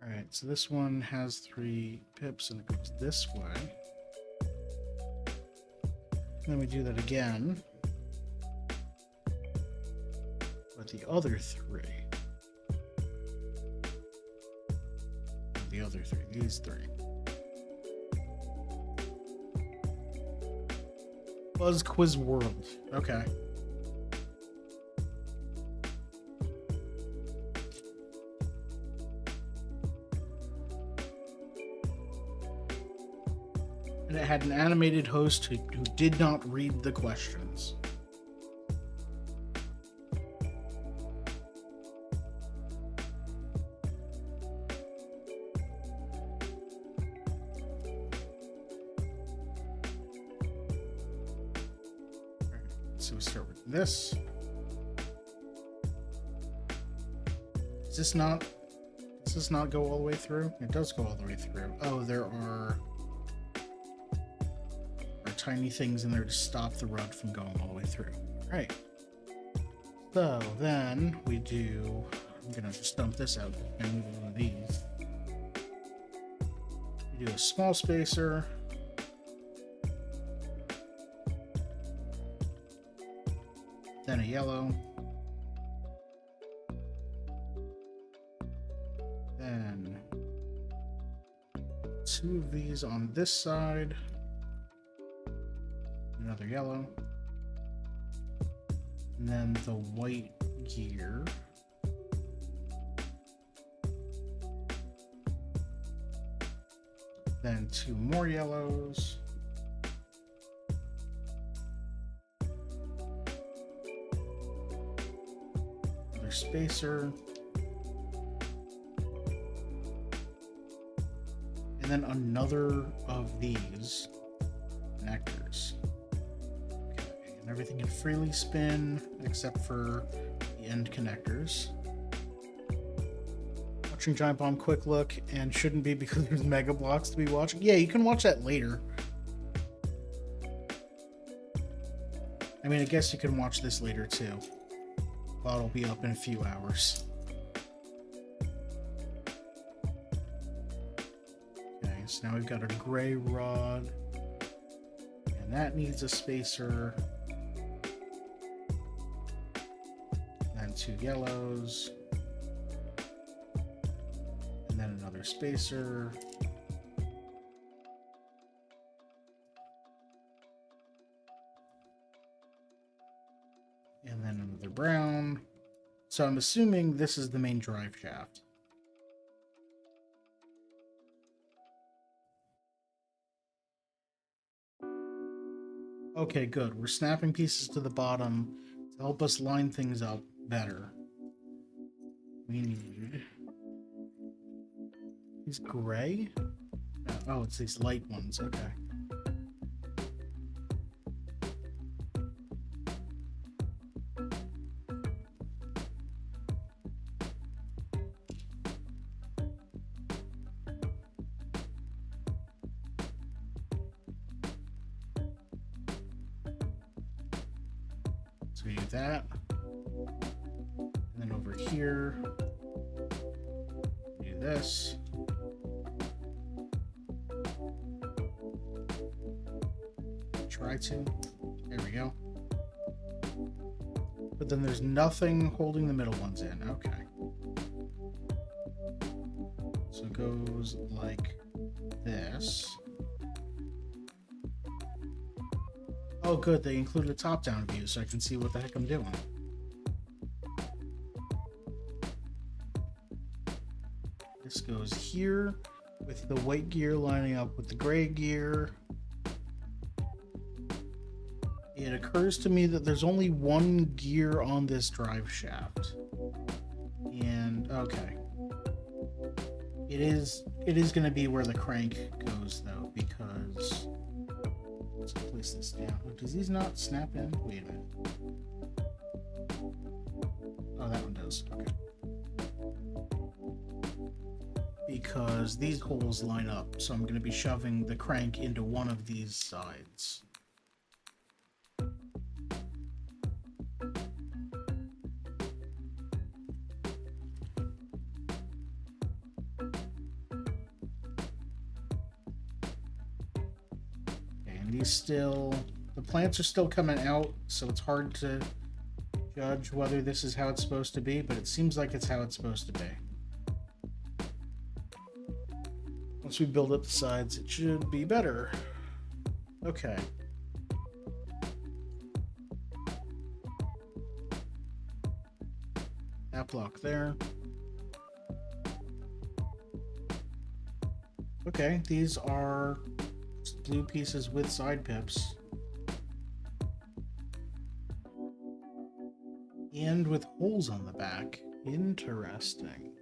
Alright, so this one has 3 pips and it goes this way. And then we do that again with the other 3. The other 3, these 3. Buzz Quiz World. Okay. And it had an animated host who did not read the questions. So we start with this. Does this not go all the way through? It does go all the way through. Oh, there are tiny things in there to stop the rod from going all the way through. Right. So then we do, I'm gonna just dump this out and move one of these. We do a small spacer. Then a yellow. Then 2 of these on this side. Another yellow. And then the white gear. Then 2 more yellows. Another spacer. And then another of these connectors. And everything can freely spin except for the end connectors. Watching Giant Bomb quick look, and shouldn't be because there's Mega Blocks to be watching. Yeah, you can watch that later. I mean, I guess you can watch this later too. It'll be up in a few hours. Okay, so now we've got a gray rod, and that needs a spacer. Then 2 yellows. And then another spacer. And then another brown. So I'm assuming this is the main drive shaft. Okay, good. We're snapping pieces to the bottom to help us line things up better. We need these gray. Oh, it's these light ones. Okay. we do that. And then over here, do this. Try to. There we go. But then there's nothing holding the middle ones in. Okay. So it goes like this. Oh, good. They included a top-down view so I can see what the heck I'm doing. This goes here with the white gear lining up with the gray gear. It occurs to me that there's only one gear on this drive shaft. And, okay. It is going to be where the crank goes, though, because... Let's place this down. Does these not snap in? Wait a minute. Oh, that one does. Okay. Because these holes line up, so I'm going to be shoving the crank into one of these sides. Still, the plants are still coming out, so it's hard to judge whether this is how it's supposed to be, but it seems like it's how it's supposed to be. Once we build up the sides, it should be better. Okay. That block there. Okay, these are blue pieces with side pips. And with holes on the back. Interesting.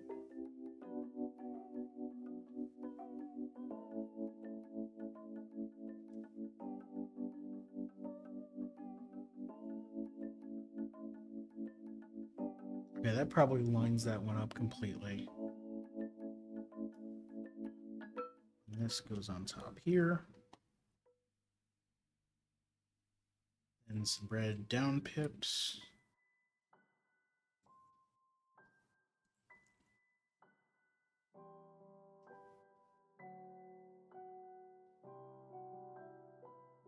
Okay, that probably lines that one up completely. And this goes on top here. And some red down pips.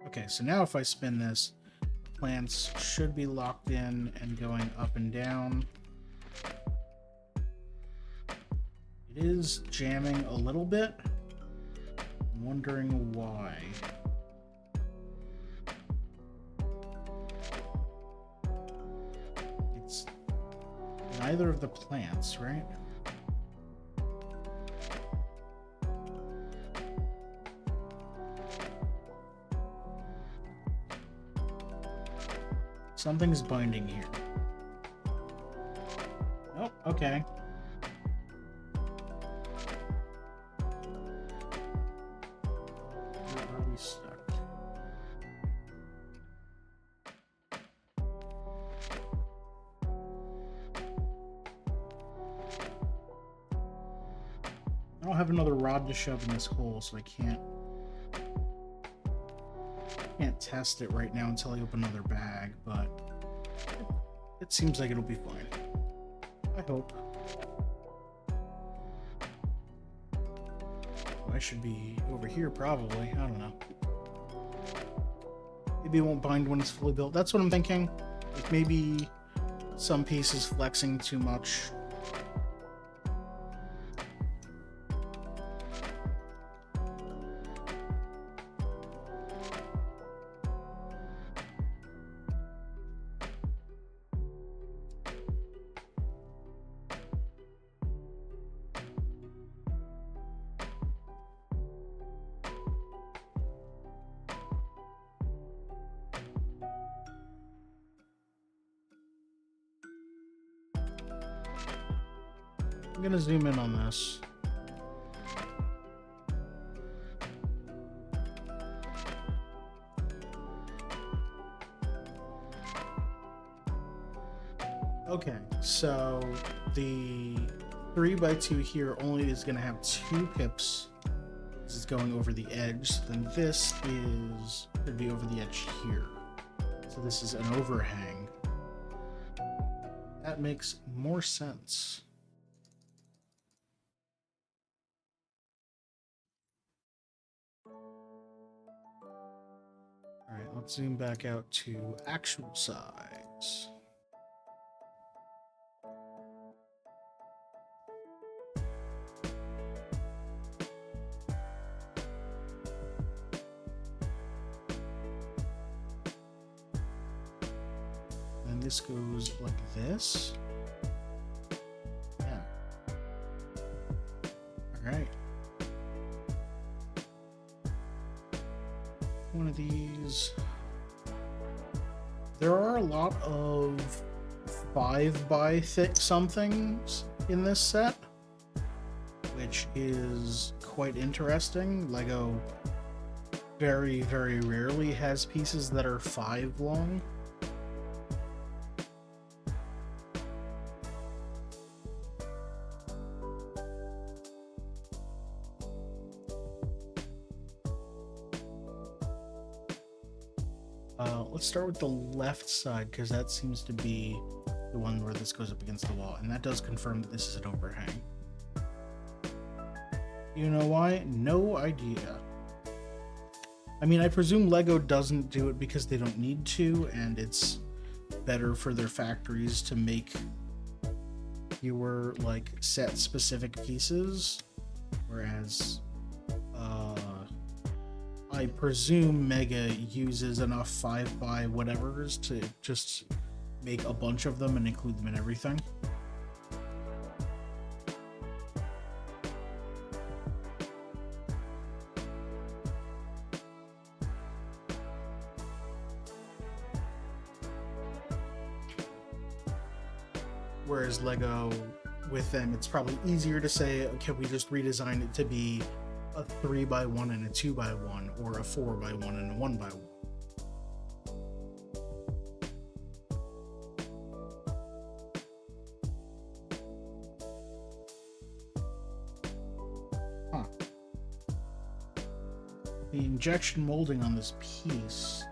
Okay, so now if I spin this, the plants should be locked in and going up and down. It is jamming a little bit. I'm wondering why. It's neither of the plants, right? Something's binding here. Oh, okay. Where are we stuck? I don't have another rod to shove in this hole, so I can't test it right now until I open another bag, but it seems like it'll be fine. I hope. Oh, I should be over here probably. I don't know. Maybe it won't bind when it's fully built. That's what I'm thinking. Like maybe some pieces flexing too much. I'm gonna zoom in on this. Okay, so the 3x2 here only is gonna have 2 pips. This is going over the edge. Then this is gonna be over the edge here. So this is an overhang. That makes more sense. Alright, let's zoom back out to actual size. And this goes like this. Yeah. Alright. One of these. There are a lot of 5x thick somethings in this set, which is quite interesting. Lego very, very rarely has pieces that are 5 long. Let's start with the left side, because that seems to be the one where this goes up against the wall, and that does confirm that this is an overhang. You know why? No idea. I mean, I presume Lego doesn't do it because they don't need to, and it's better for their factories to make fewer, like, set-specific pieces, whereas I presume Mega uses enough 5x whatevers to just make a bunch of them and include them in everything. Whereas Lego, with them, it's probably easier to say, can we just redesign it to be a 3x1 and a 2x1, or a 4x1 and a 1x1. Huh. The injection molding on this piece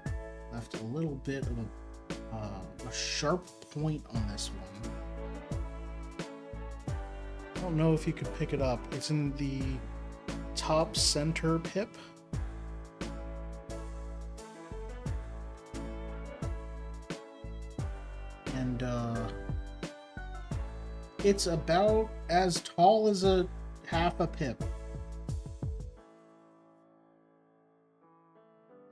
left a little bit of a sharp point on this one. I don't know if you could pick it up. It's in the top center pip. And it's about as tall as a half a pip.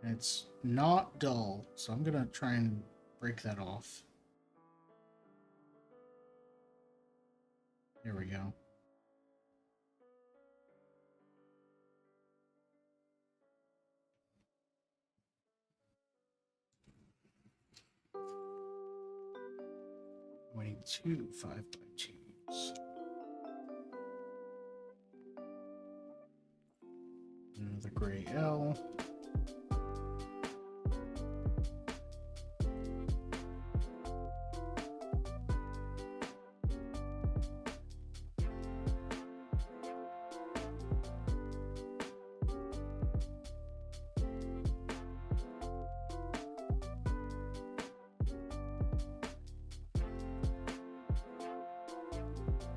And it's not dull, so I'm gonna try and break that off. There we go. We need 2 5x2s. Another gray L.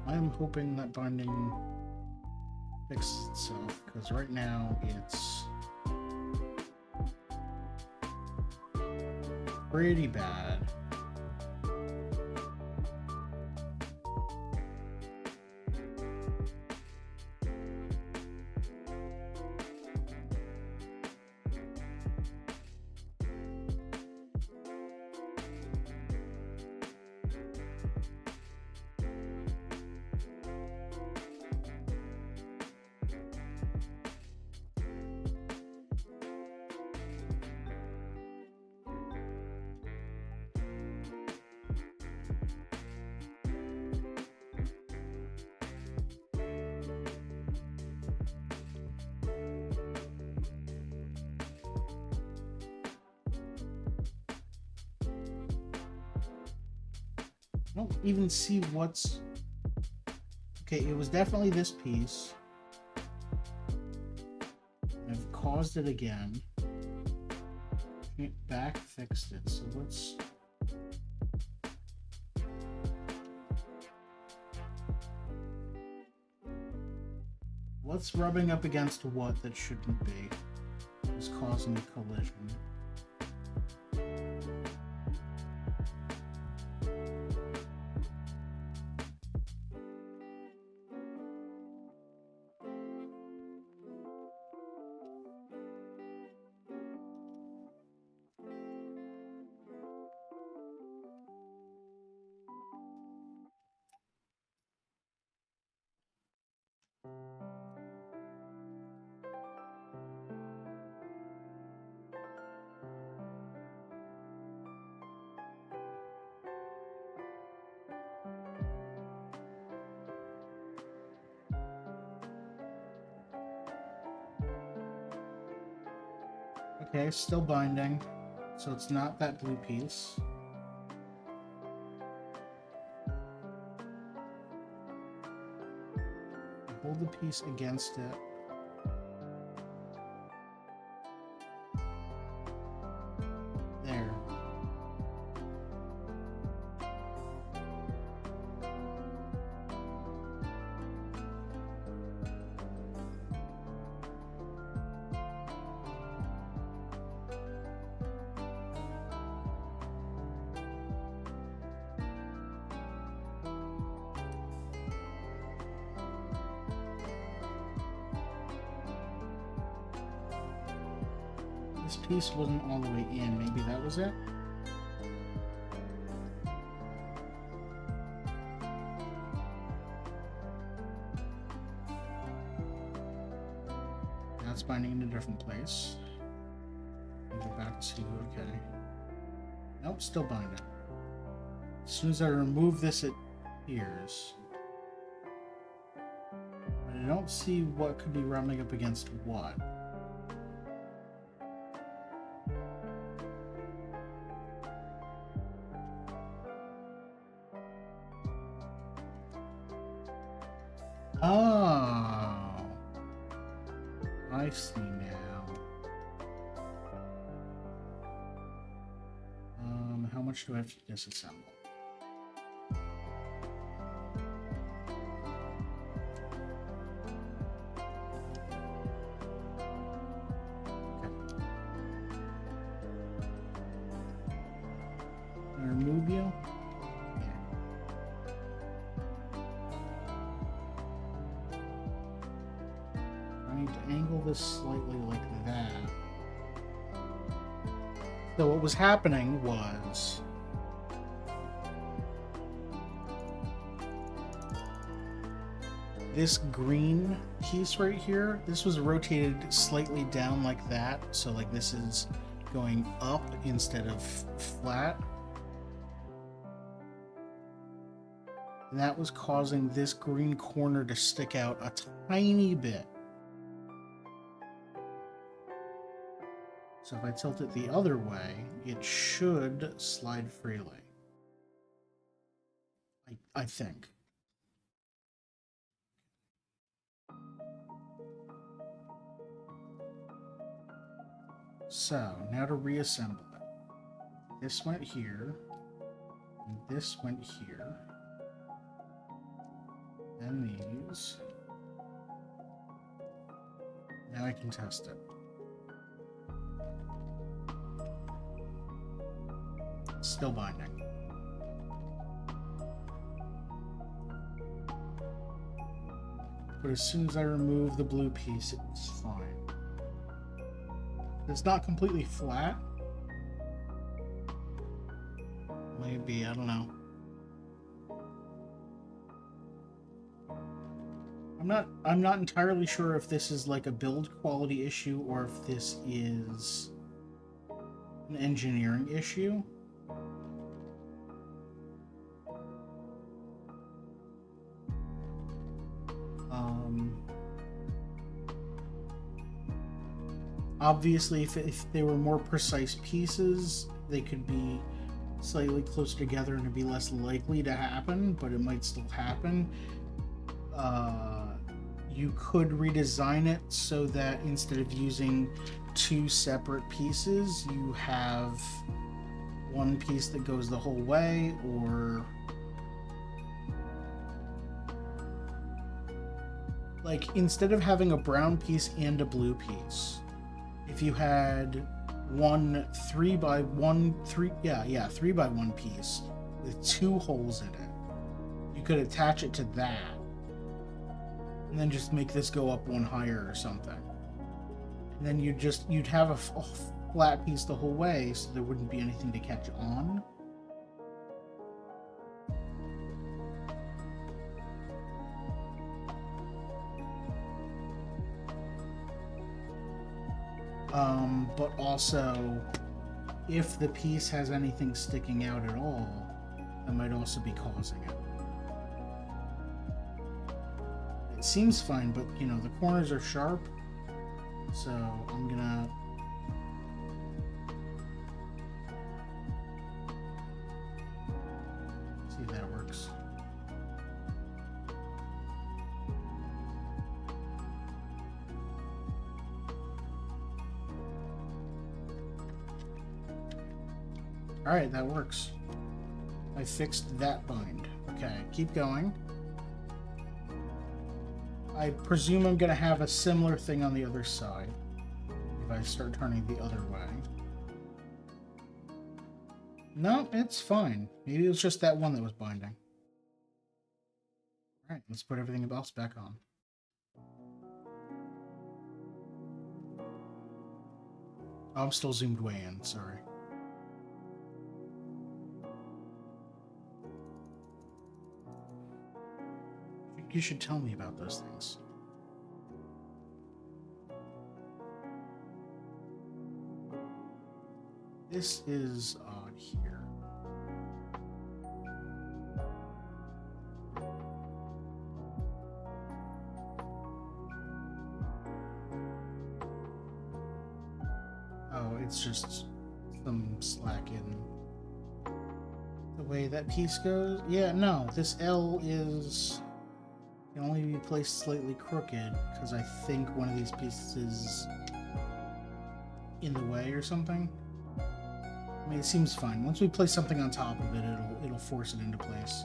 I'm hoping that binding fixes itself, because right now it's pretty bad. I don't even see what's... Okay, it was definitely this piece. I've caused it again. Back fixed it, so let's What's rubbing up against what that shouldn't be? Is causing a collision. Okay, still binding. So it's not that blue piece. Hold the piece against it. There. This piece wasn't all the way in. Maybe that was it? Now it's binding in a different place. Go back to, okay. Nope, still binding. As soon as I remove this, it appears. But I don't see what could be rubbing up against what. Oh, I see now. How much do I have to disassemble? Okay. Can I remove you? Angle this slightly like that. So what was happening was this green piece right here, this was rotated slightly down like that. So like this is going up instead of flat. And that was causing this green corner to stick out a tiny bit. So if I tilt it the other way, it should slide freely. I think. So, now to reassemble it. This went here, and this went here. And these. Now I can test it. Still binding. But as soon as I remove the blue piece, it's fine. It's not completely flat. Maybe, I don't know. I'm not entirely sure if this is like a build quality issue or if this is an engineering issue. Obviously, if they were more precise pieces, they could be slightly closer together and it'd be less likely to happen, but it might still happen. You could redesign it so that instead of using two separate pieces, you have one piece that goes the whole way, or like, instead of having a brown piece and a blue piece, if you had one 3x1 3x1 piece with 2 holes in it, you could attach it to that and then just make this go up one higher or something, and then you'd have a flat piece the whole way, so there wouldn't be anything to catch on. But also, if the piece has anything sticking out at all, that might also be causing it. It seems fine, but, you know, the corners are sharp, so I'm gonna... see if that works. Alright, that works. I fixed that bind. Okay, keep going. I presume I'm going to have a similar thing on the other side if I start turning the other way. No, it's fine. Maybe it was just that one that was binding. Alright, let's put everything else back on. Oh, I'm still zoomed way in, sorry. You should tell me about those things. This is odd here. Oh, it's just some slack in the way that piece goes. Yeah, no, this L can only be placed slightly crooked because I think one of these pieces is in the way or something. I mean, it seems fine. Once we place something on top of it, it'll force it into place.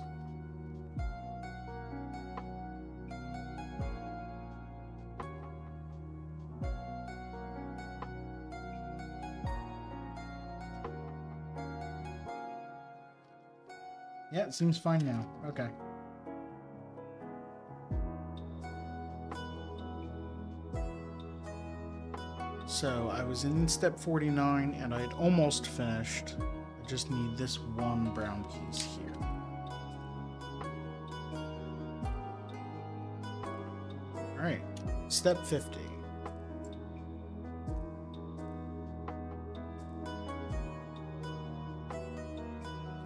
Yeah, it seems fine now. Okay. So I was in step 49 and I had almost finished. I just need this one brown piece here. Alright, step 50.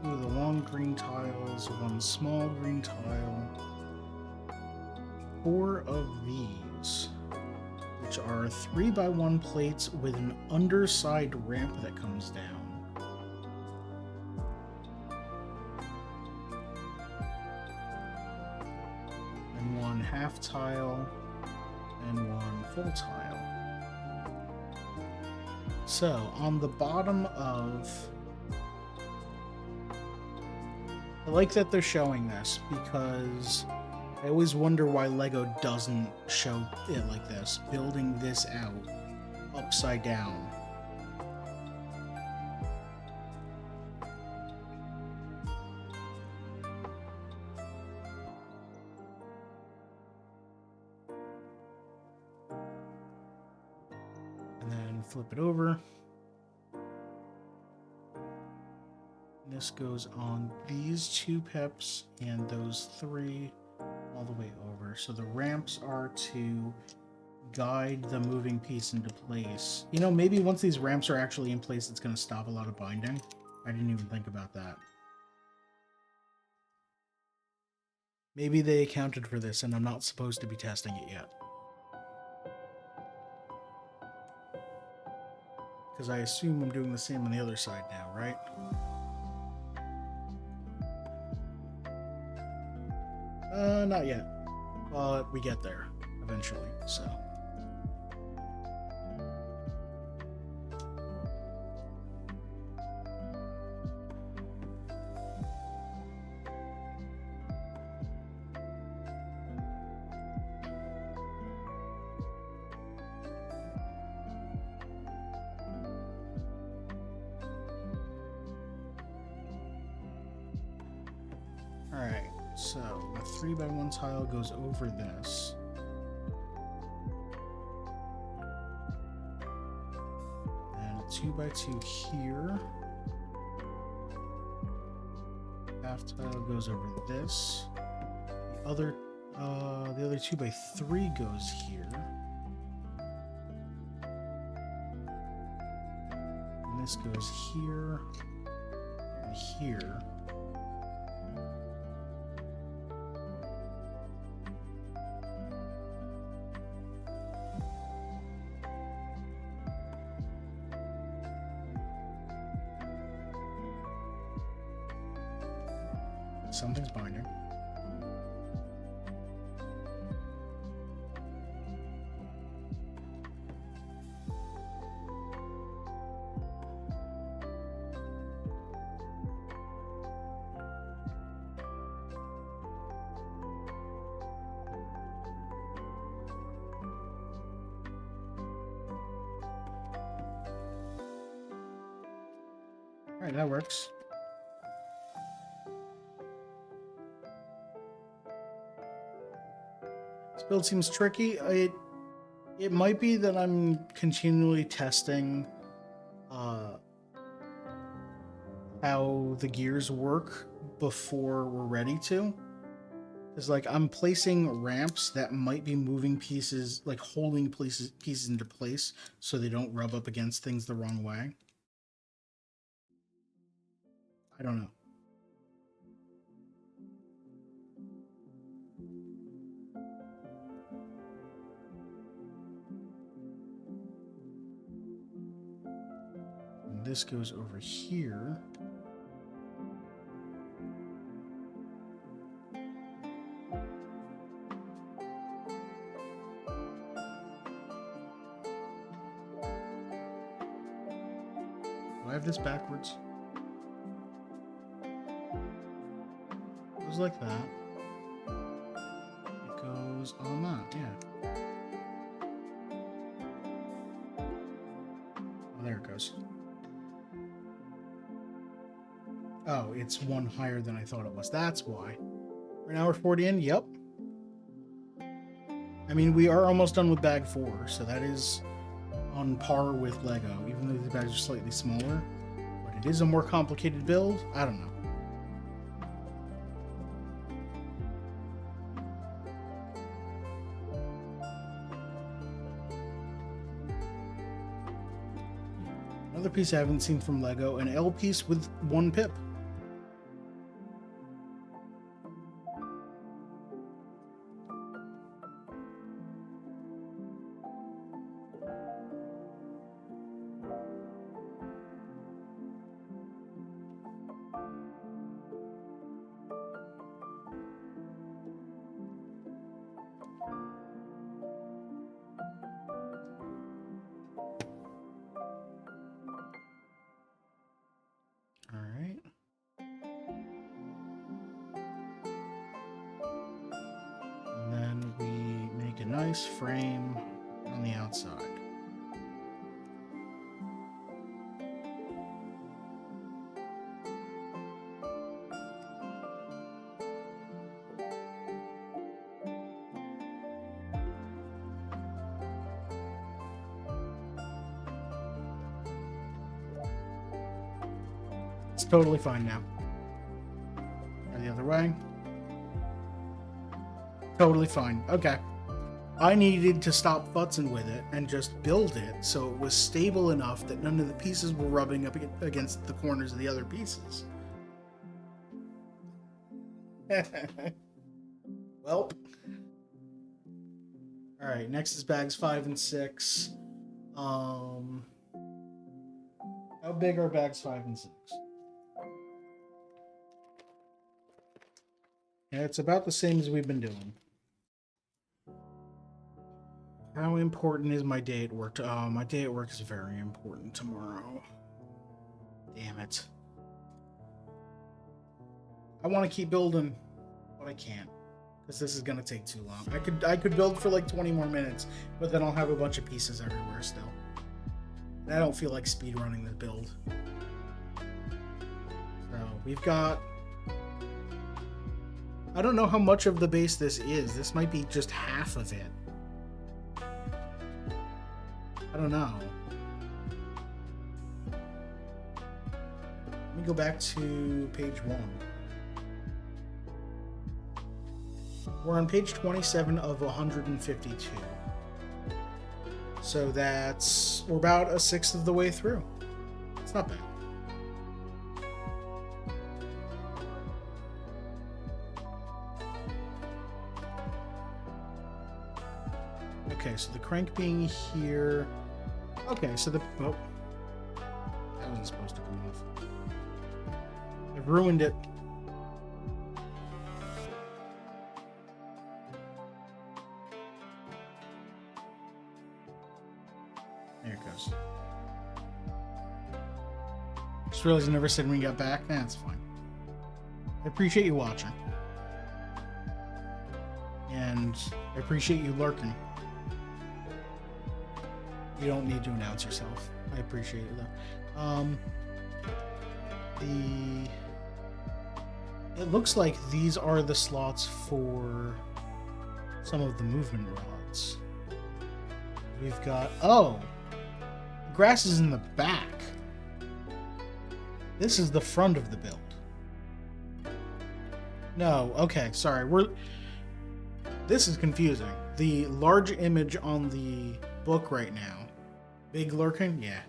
Two of the long green tiles, one small green tile, 4 of these, which are 3x1 plates with an underside ramp that comes down. And 1 half tile, and 1 full tile. So, on the bottom of... I like that they're showing this, because I always wonder why LEGO doesn't show it like this, building this out upside down. And then flip it over. This goes on these 2 pips and those 3 all the way over. So the ramps are to guide the moving piece into place. You know, maybe once these ramps are actually in place, it's going to stop a lot of binding. I didn't even think about that. Maybe they accounted for this and I'm not supposed to be testing it yet. Because I assume I'm doing the same on the other side now, right? Not yet. But we get there eventually, so. Alright, so a 3x1 tile goes over this. And a 2x2 here. Half tile goes over this. The other 2x3 goes here. And this goes here and here. Something's binding. All right, that works. This build seems tricky. It might be that I'm continually testing how the gears work before we're ready to. Because like I'm placing ramps that might be moving pieces, like holding pieces into place so they don't rub up against things the wrong way. I don't know. And this goes over here. Do I have this backwards? It goes like that. It goes on that, yeah. Oh, there it goes. Oh, it's one higher than I thought it was. That's why. Right now we're 40 in. Yep. I mean, we are almost done with bag 4, so that is on par with Lego, even though the bags are slightly smaller. But it is a more complicated build. I don't know. Another piece I haven't seen from Lego, an L piece with 1 pip. Nice frame on the outside. It's totally fine now. Or the other way. Totally fine. Okay. I needed to stop futzing with it and just build it so it was stable enough that none of the pieces were rubbing up against the corners of the other pieces. Well. Alright, next is bags 5 and 6. How big are bags 5 and 6? Yeah, it's about the same as we've been doing. How important is my day at work? My day at work is very important tomorrow. Damn it. I want to keep building, but I can't. Because this is going to take too long. I could build for like 20 more minutes, but then I'll have a bunch of pieces everywhere still. And I don't feel like speedrunning this build. So, we've got I don't know how much of the base this is. This might be just half of it. I don't know. Let me go back to page 1. We're on page 27 of 152. So we're about a sixth of the way through. It's not bad. Okay, so the crank being here. Okay, so that wasn't supposed to come off. I've ruined it. There it goes. Just realized I never said when you got back. That's fine. I appreciate you watching. And I appreciate you lurking. You don't need to announce yourself. I appreciate it though. It looks like these are the slots for some of the movement rods. We've got grass is in the back. This is the front of the build. No, okay, sorry. This is confusing. The large image on the book right now. Big lurking? Yeah.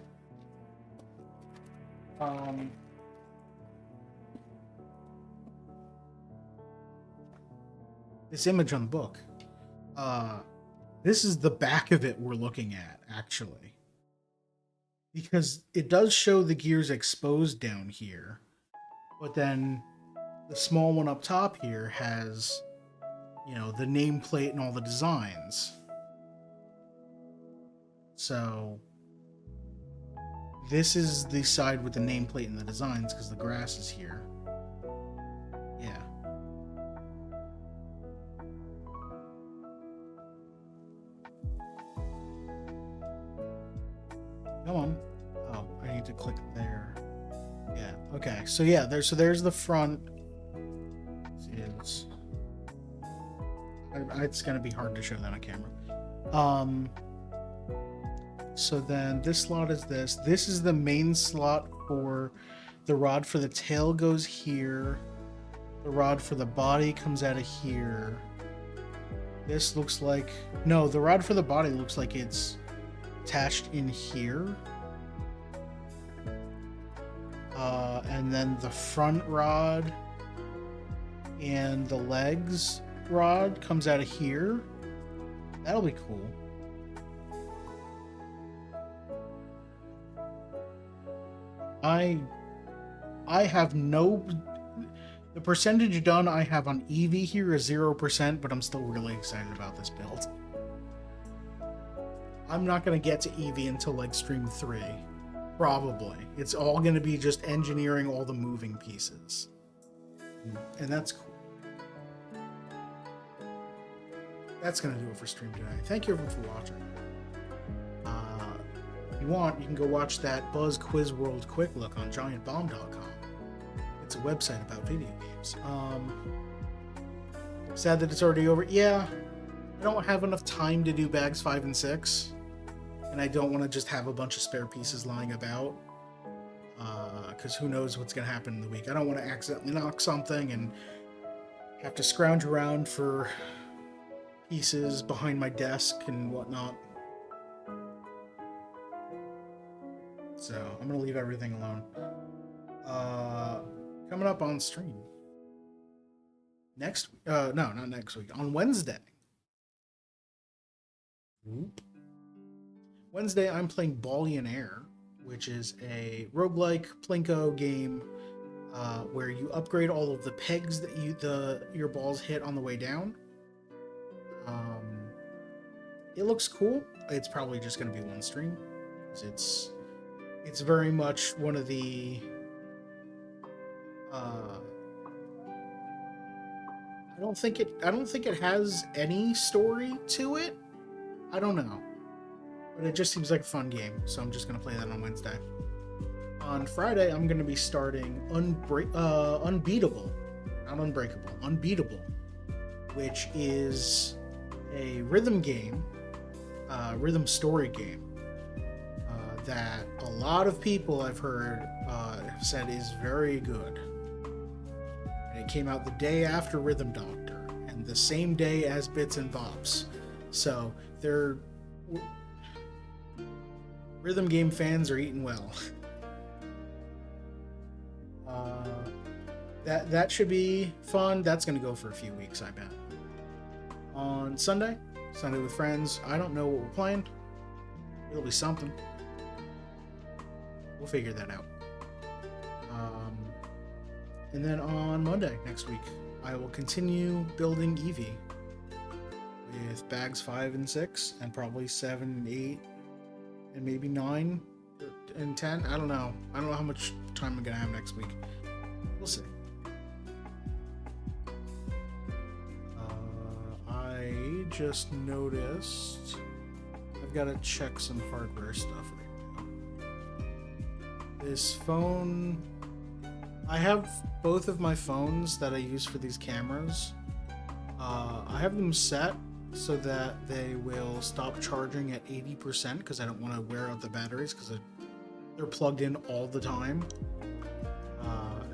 This image on the book. This is the back of it we're looking at, actually. Because it does show the gears exposed down here. But then the small one up top here has, the nameplate and all the designs. So this is the side with the nameplate and the designs because the grass is here. Yeah. Come on. Oh, I need to click there. Yeah. Okay. So yeah, there's the front. It's gonna be hard to show that on camera. So then this slot is this. This is the main slot for the rod for the tail goes here. The rod for the body comes out of here. This looks like... No, the rod for the body looks like it's attached in here. And then the front rod and the legs rod comes out of here. That'll be cool. I have no... The percentage done I have on Eevee here is 0%, but I'm still really excited about this build. I'm not going to get to Eevee until like stream 3. Probably. It's all going to be just engineering all the moving pieces. And that's cool. That's going to do it for stream today. Thank you everyone for watching. If you want, you can go watch that Buzz Quiz World Quick Look on GiantBomb.com. It's a website about video games. Sad that it's already over. Yeah, I don't have enough time to do bags 5 and 6. And I don't want to just have a bunch of spare pieces lying about. Because who knows what's going to happen in the week. I don't want to accidentally knock something and have to scrounge around for pieces behind my desk and whatnot. So I'm going to leave everything alone. Coming up on stream. Next week. No, not next week. On Wednesday. Wednesday, I'm playing Ballionaire, which is a roguelike Plinko game where you upgrade all of the pegs that your balls hit on the way down. It looks cool. It's probably just going to be one stream. It's very much one of the... I don't think it has any story to it. I don't know. But it just seems like a fun game, so I'm just going to play that on Wednesday. On Friday, I'm going to be starting Unbeatable. Not Unbreakable. Unbeatable. which is a rhythm game, rhythm story game that a lot of people I've heard have said is very good. And it came out the day after Rhythm Doctor and the same day as Bits and Bops. So they're rhythm game fans are eating well. That should be fun. That's gonna go for a few weeks, I bet. On Sunday with friends. I don't know what we're playing. It'll be something. We'll figure that out. And then on Monday next week, I will continue building Eevee with bags 5 and 6, and probably 7 and 8, and maybe 9 and 10. I don't know. I don't know how much time I'm gonna have next week. We'll see. I just noticed I've got to check some hardware stuff right now. This phone, I have both of my phones that I use for these cameras. I have them set so that they will stop charging at 80% because I don't want to wear out the batteries because they're plugged in all the time.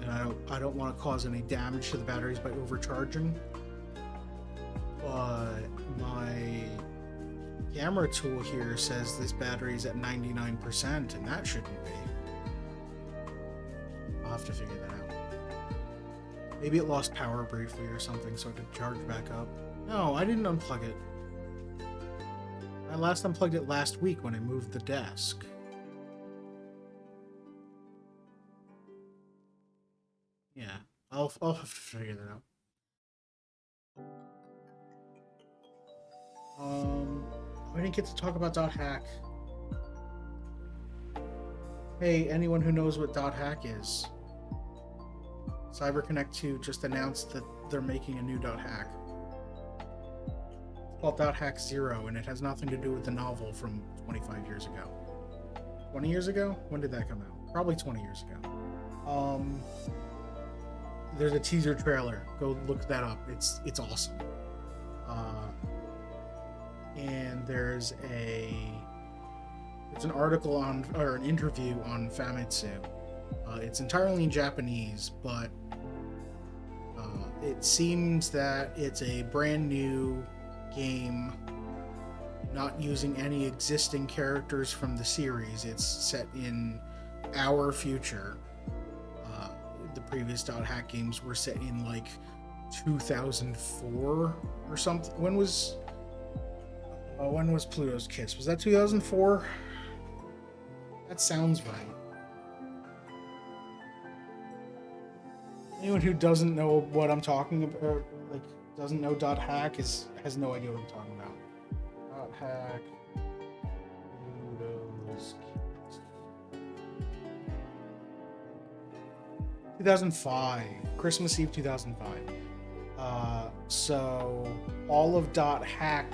And I don't want to cause any damage to the batteries by overcharging. But my camera tool here says this battery's at 99%, and that shouldn't be. I'll have to figure that out. Maybe it lost power briefly or something, so I could charge back up. No, I didn't unplug it. I last unplugged it last week when I moved the desk. Yeah, I'll have to figure that out. I didn't get to talk about .hack. Hey, anyone who knows what .hack is? CyberConnect 2 just announced that they're making a new .hack. It's called .hack 0, and it has nothing to do with the novel from 25 years ago. 20 years ago? When did that come out? Probably 20 years ago. There's a teaser trailer. Go look that up. It's awesome. And there's an article on, or an interview on Famitsu. It's entirely in Japanese, but it seems that it's a brand new game, not using any existing characters from the series. It's set in our future. The previous .hack games were set in like 2004 or something. When was Pluto's Kiss? Was that 2004? That sounds right. Anyone who doesn't know what I'm talking about, like doesn't know .hack, has no idea what I'm talking about. .hack, Pluto's Kiss. 2005, Christmas Eve 2005. So all of .hack,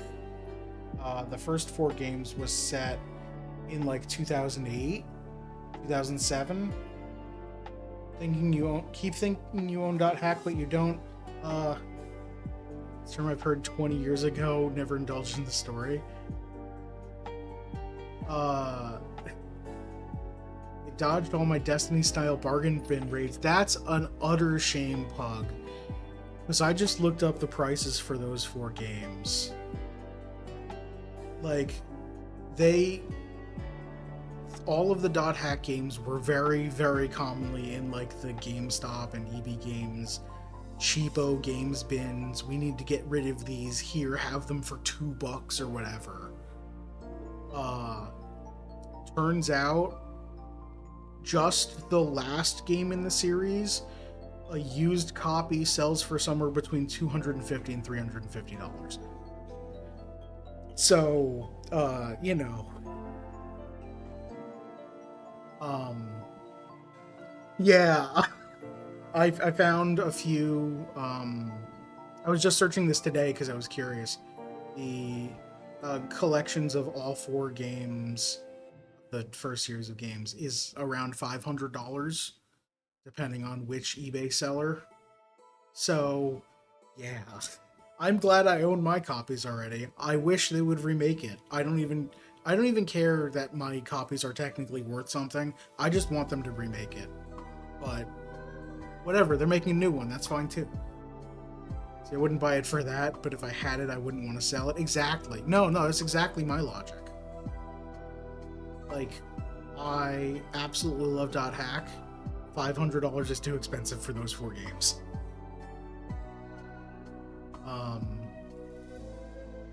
the first 4 games was set in like 2008, 2007. Keep thinking you own .hack, but you don't. It's a term I've heard 20 years ago. Never indulged in the story. It dodged all my Destiny-style bargain bin raids. That's an utter shame, Pug. Because I just looked up the prices for those 4 games. Like, all of the .hack games were very, very commonly in like the GameStop and EB Games cheapo games bins. We need to get rid of these. Here, have them for $2 or whatever. Turns out, just the last game in the series, a used copy sells for somewhere between $250 and $350. So, you know. Yeah, I found a few. I was just searching this today because I was curious. The collections of all 4 games, the first series of games, is around $500, depending on which eBay seller. So, yeah. I'm glad I own my copies already. I wish they would remake it. I don't even care that my copies are technically worth something. I just want them to remake it. But whatever, they're making a new one. That's fine too. See, I wouldn't buy it for that, but if I had it, I wouldn't want to sell it. Exactly. No, that's exactly my logic. Like, I absolutely love .hack. $500 is too expensive for those 4 games.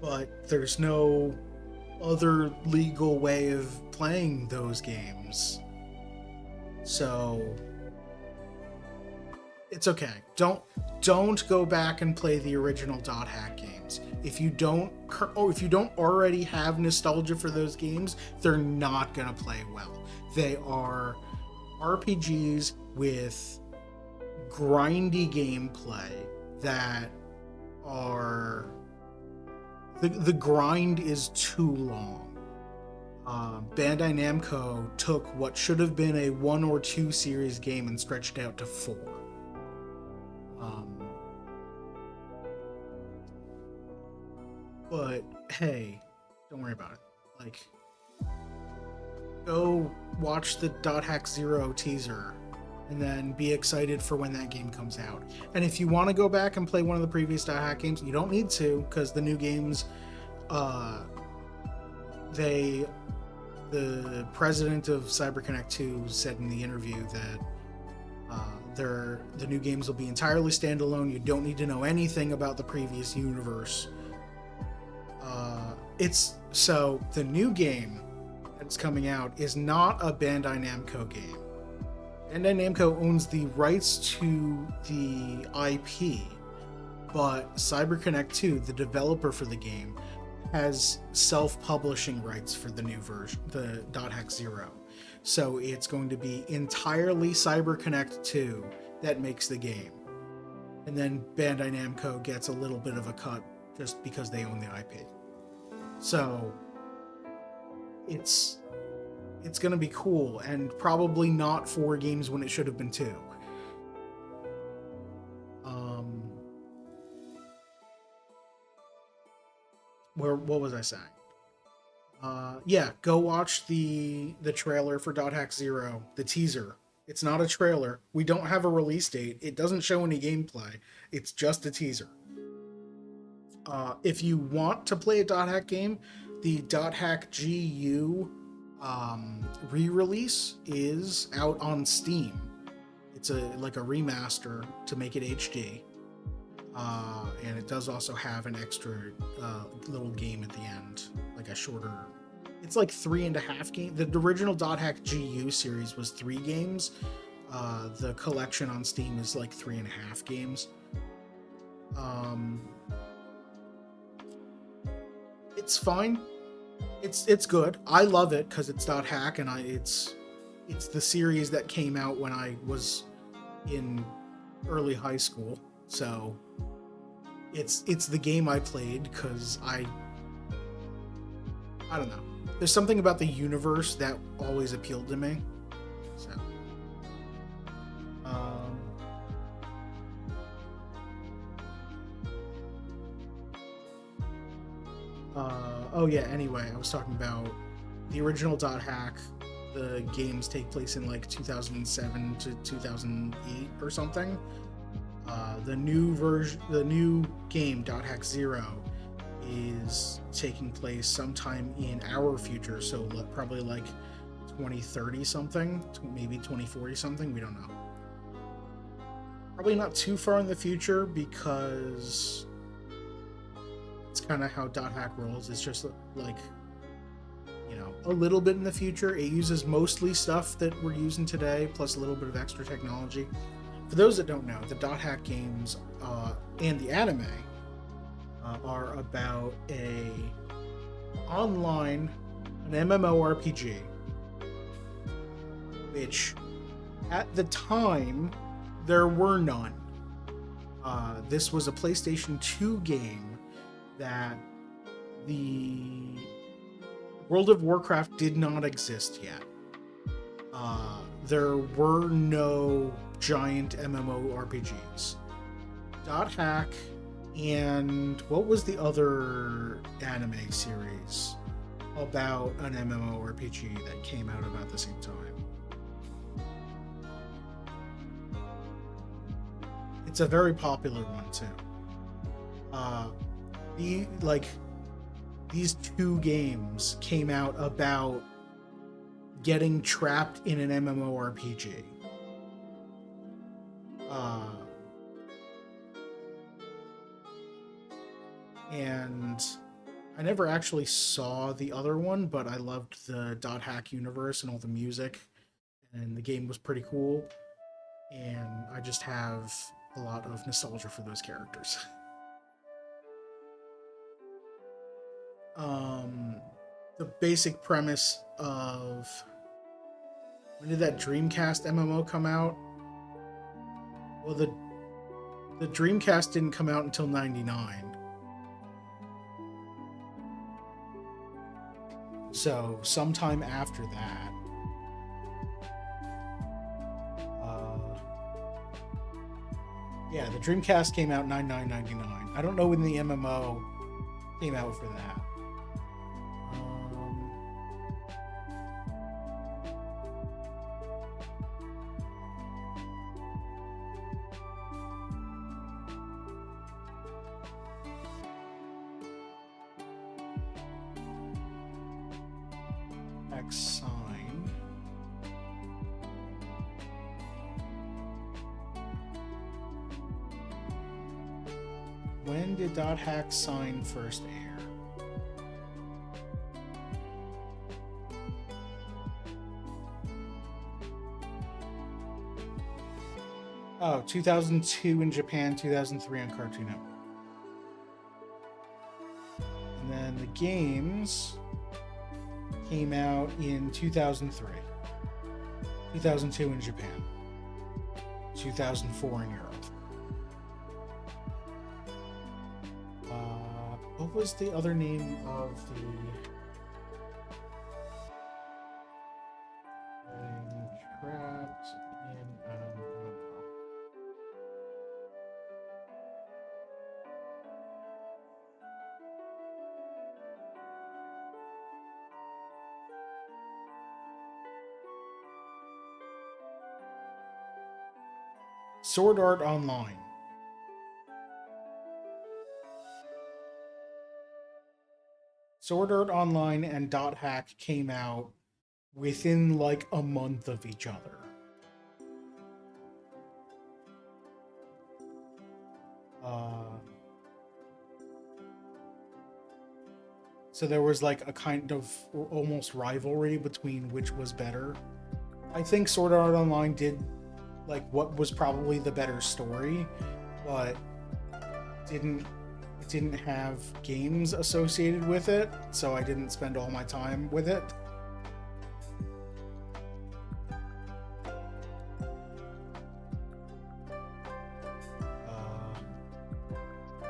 But there's no other legal way of playing those games. So it's okay. Don't go back and play the original .hack games. If you don't already have nostalgia for those games, they're not gonna play well. They are RPGs with grindy gameplay that are the grind is too long. Bandai Namco took what should have been a 1 or 2 series game and stretched it out to 4. But hey, don't worry about it. Like, go watch the .hack 0 teaser and then be excited for when that game comes out. And if you want to go back and play one of the previous .hack games, you don't need to, because the new games, the president of CyberConnect 2 said in the interview that the new games will be entirely standalone. You don't need to know anything about the previous universe. So the new game that's coming out is not a Bandai Namco game. Bandai Namco owns the rights to the IP, but CyberConnect 2, the developer for the game, has self-publishing rights for the new version, the .hack 0. So it's going to be entirely CyberConnect 2 that makes the game. And then Bandai Namco gets a little bit of a cut just because they own the IP. So it's going to be cool, and probably not 4 games when it should have been 2. What was I saying? Yeah, go watch the trailer for .hack 0, the teaser. It's not a trailer. We don't have a release date. It doesn't show any gameplay. It's just a teaser. If you want to play a .hack game, the .hack GU re-release is out on Steam. It's like a remaster to make it HD. And it does also have an extra little game at the end, like a shorter. It's like 3.5 games. The original .hack GU series was 3 games. The collection on Steam is like 3.5 games. It's fine. It's good. I love it because it's .hack, and it's the series that came out when I was in early high school. So it's the game I played because I don't know. There's something about the universe that always appealed to me. So oh yeah, anyway, I was talking about the original .hack. The games take place in like 2007 to 2008 or something. The new game .hack 0 is taking place sometime in our future, so probably like 2030 something, maybe 2040 something, we don't know. Probably not too far in the future, because it's kind of how .hack rolls. It's just like, you know, a little bit in the future. It uses mostly stuff that we're using today, plus a little bit of extra technology. For those that don't know, the .hack games and the anime are about an MMORPG, which at the time there were none. This was a PlayStation 2 game that the World of Warcraft did not exist yet. There were no giant MMORPGs. .hack And what was the other anime series about an MMORPG that came out about the same time? It's a very popular one too. Uh, the like these two games came out about getting trapped in an MMORPG. And I never actually saw the other one, but I loved the Dot Hack universe and all the music, and the game was pretty cool. And I just have a lot of nostalgia for those characters. um, the basic premise of when did that Dreamcast MMO come out? Well, the Dreamcast didn't come out until '99. So sometime after that, yeah, the Dreamcast came out 99.99. I don't know when the MMO came out for that. X sign. When did Dot Hack sign first air? Oh, 2002 in Japan, 2003 on Cartoon Network. And then the games came out in 2003. 2002 in Japan. 2004 in Europe. What was the other name of the trapped in Sword Art Online. Sword Art Online and Dot Hack came out within like a month of each other. So there was like a kind of almost rivalry between which was better. I think Sword Art Online did like what was probably the better story, but it didn't have games associated with it, so I didn't spend all my time with it.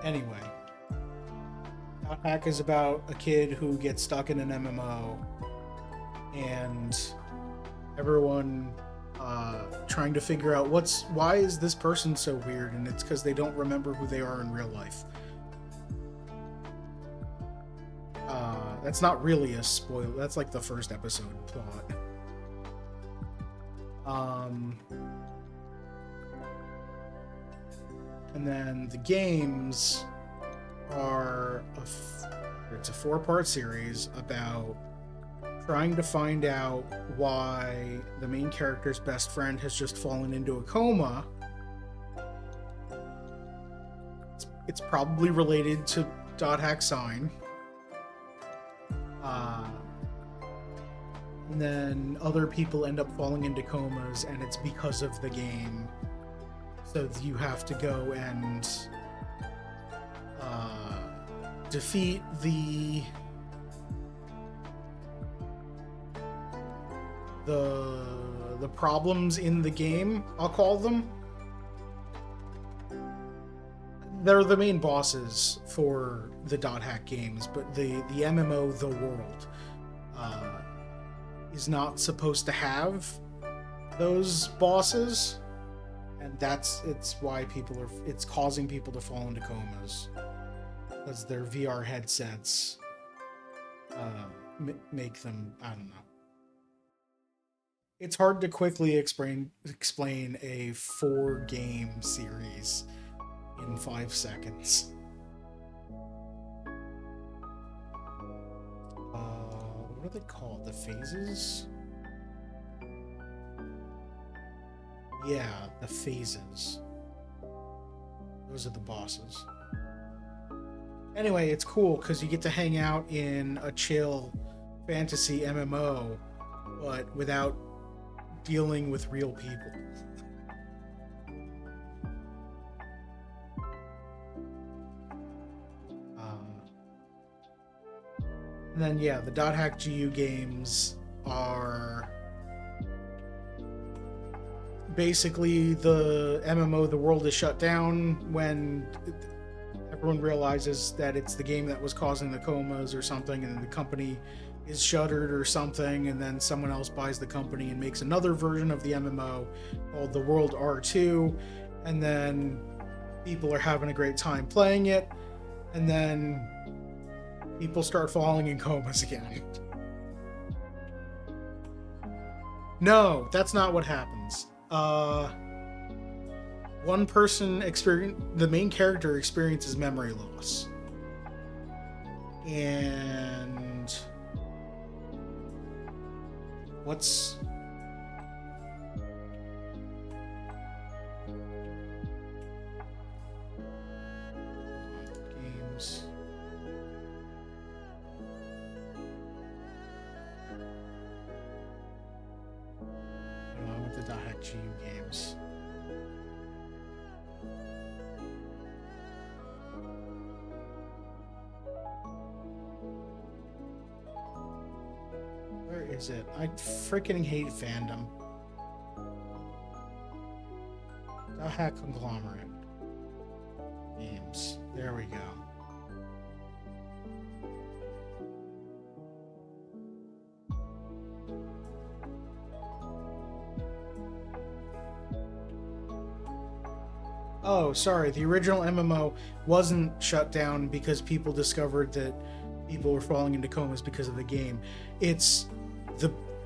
Anyway, Dot Hack is about a kid who gets stuck in an MMO, and everyone trying to figure out why is this person so weird, and it's because they don't remember who they are in real life. That's not really a spoiler. That's like the first episode plot. And then the games are it's a 4-part series about trying to find out why the main character's best friend has just fallen into a coma. It's probably related to Dot Hack Sign. And then other people end up falling into comas, and it's because of the game. So you have to go and defeat the problems in the game, I'll call them. They're the main bosses for the Dot Hack games, but the MMO The World is not supposed to have those bosses, and it's why it's causing people to fall into comas because their VR headsets make them, I don't know. It's hard to quickly explain a 4 game series in 5 seconds. What are they called? The phases? Yeah, the phases. Those are the bosses. Anyway, it's cool because you get to hang out in a chill fantasy MMO, but without dealing with real people. And then, yeah, the .hack GU games are basically the MMO. The world is shut down when everyone realizes that it's the game that was causing the comas or something, and the company is shuttered or something, and then someone else buys the company and makes another version of the MMO called the World R2, and then people are having a great time playing it, and then people start falling in comas again. No, that's not what happens. One person the main character experiences memory loss. And what's games? I went to .hack GU games. Where is it? I freaking hate fandom. .hack conglomerate games. There we go. Oh, sorry. The original MMO wasn't shut down because people discovered that people were falling into comas because of the game. It's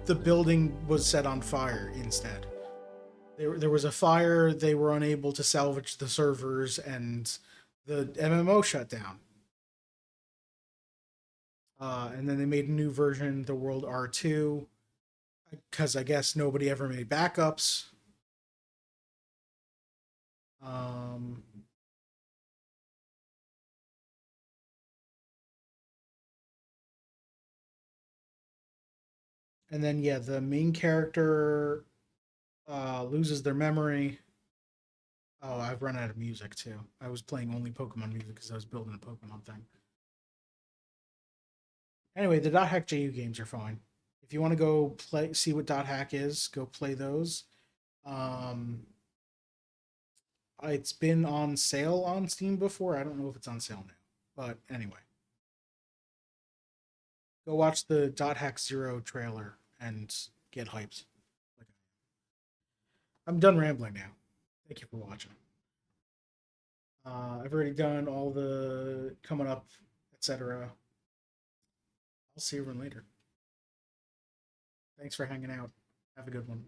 the building was set on fire instead. There was a fire, they were unable to salvage the servers, and the MMO shut down. And then they made a new version, the World R2, because I guess nobody ever made backups. Um, and then, yeah, the main character loses their memory. Oh, I've run out of music too. I was playing only Pokemon music because I was building a Pokemon thing. Anyway, the .hack JU games are fine. If you want to go play, see what .hack is, go play those. Um, it's been on sale on Steam before. I don't know if it's on sale now, but anyway, go watch the .hack Zero trailer and get hyped. I'm done rambling now. Thank you for watching. I've already done all the coming up, etc. I'll see everyone later. Thanks for hanging out. Have a good one.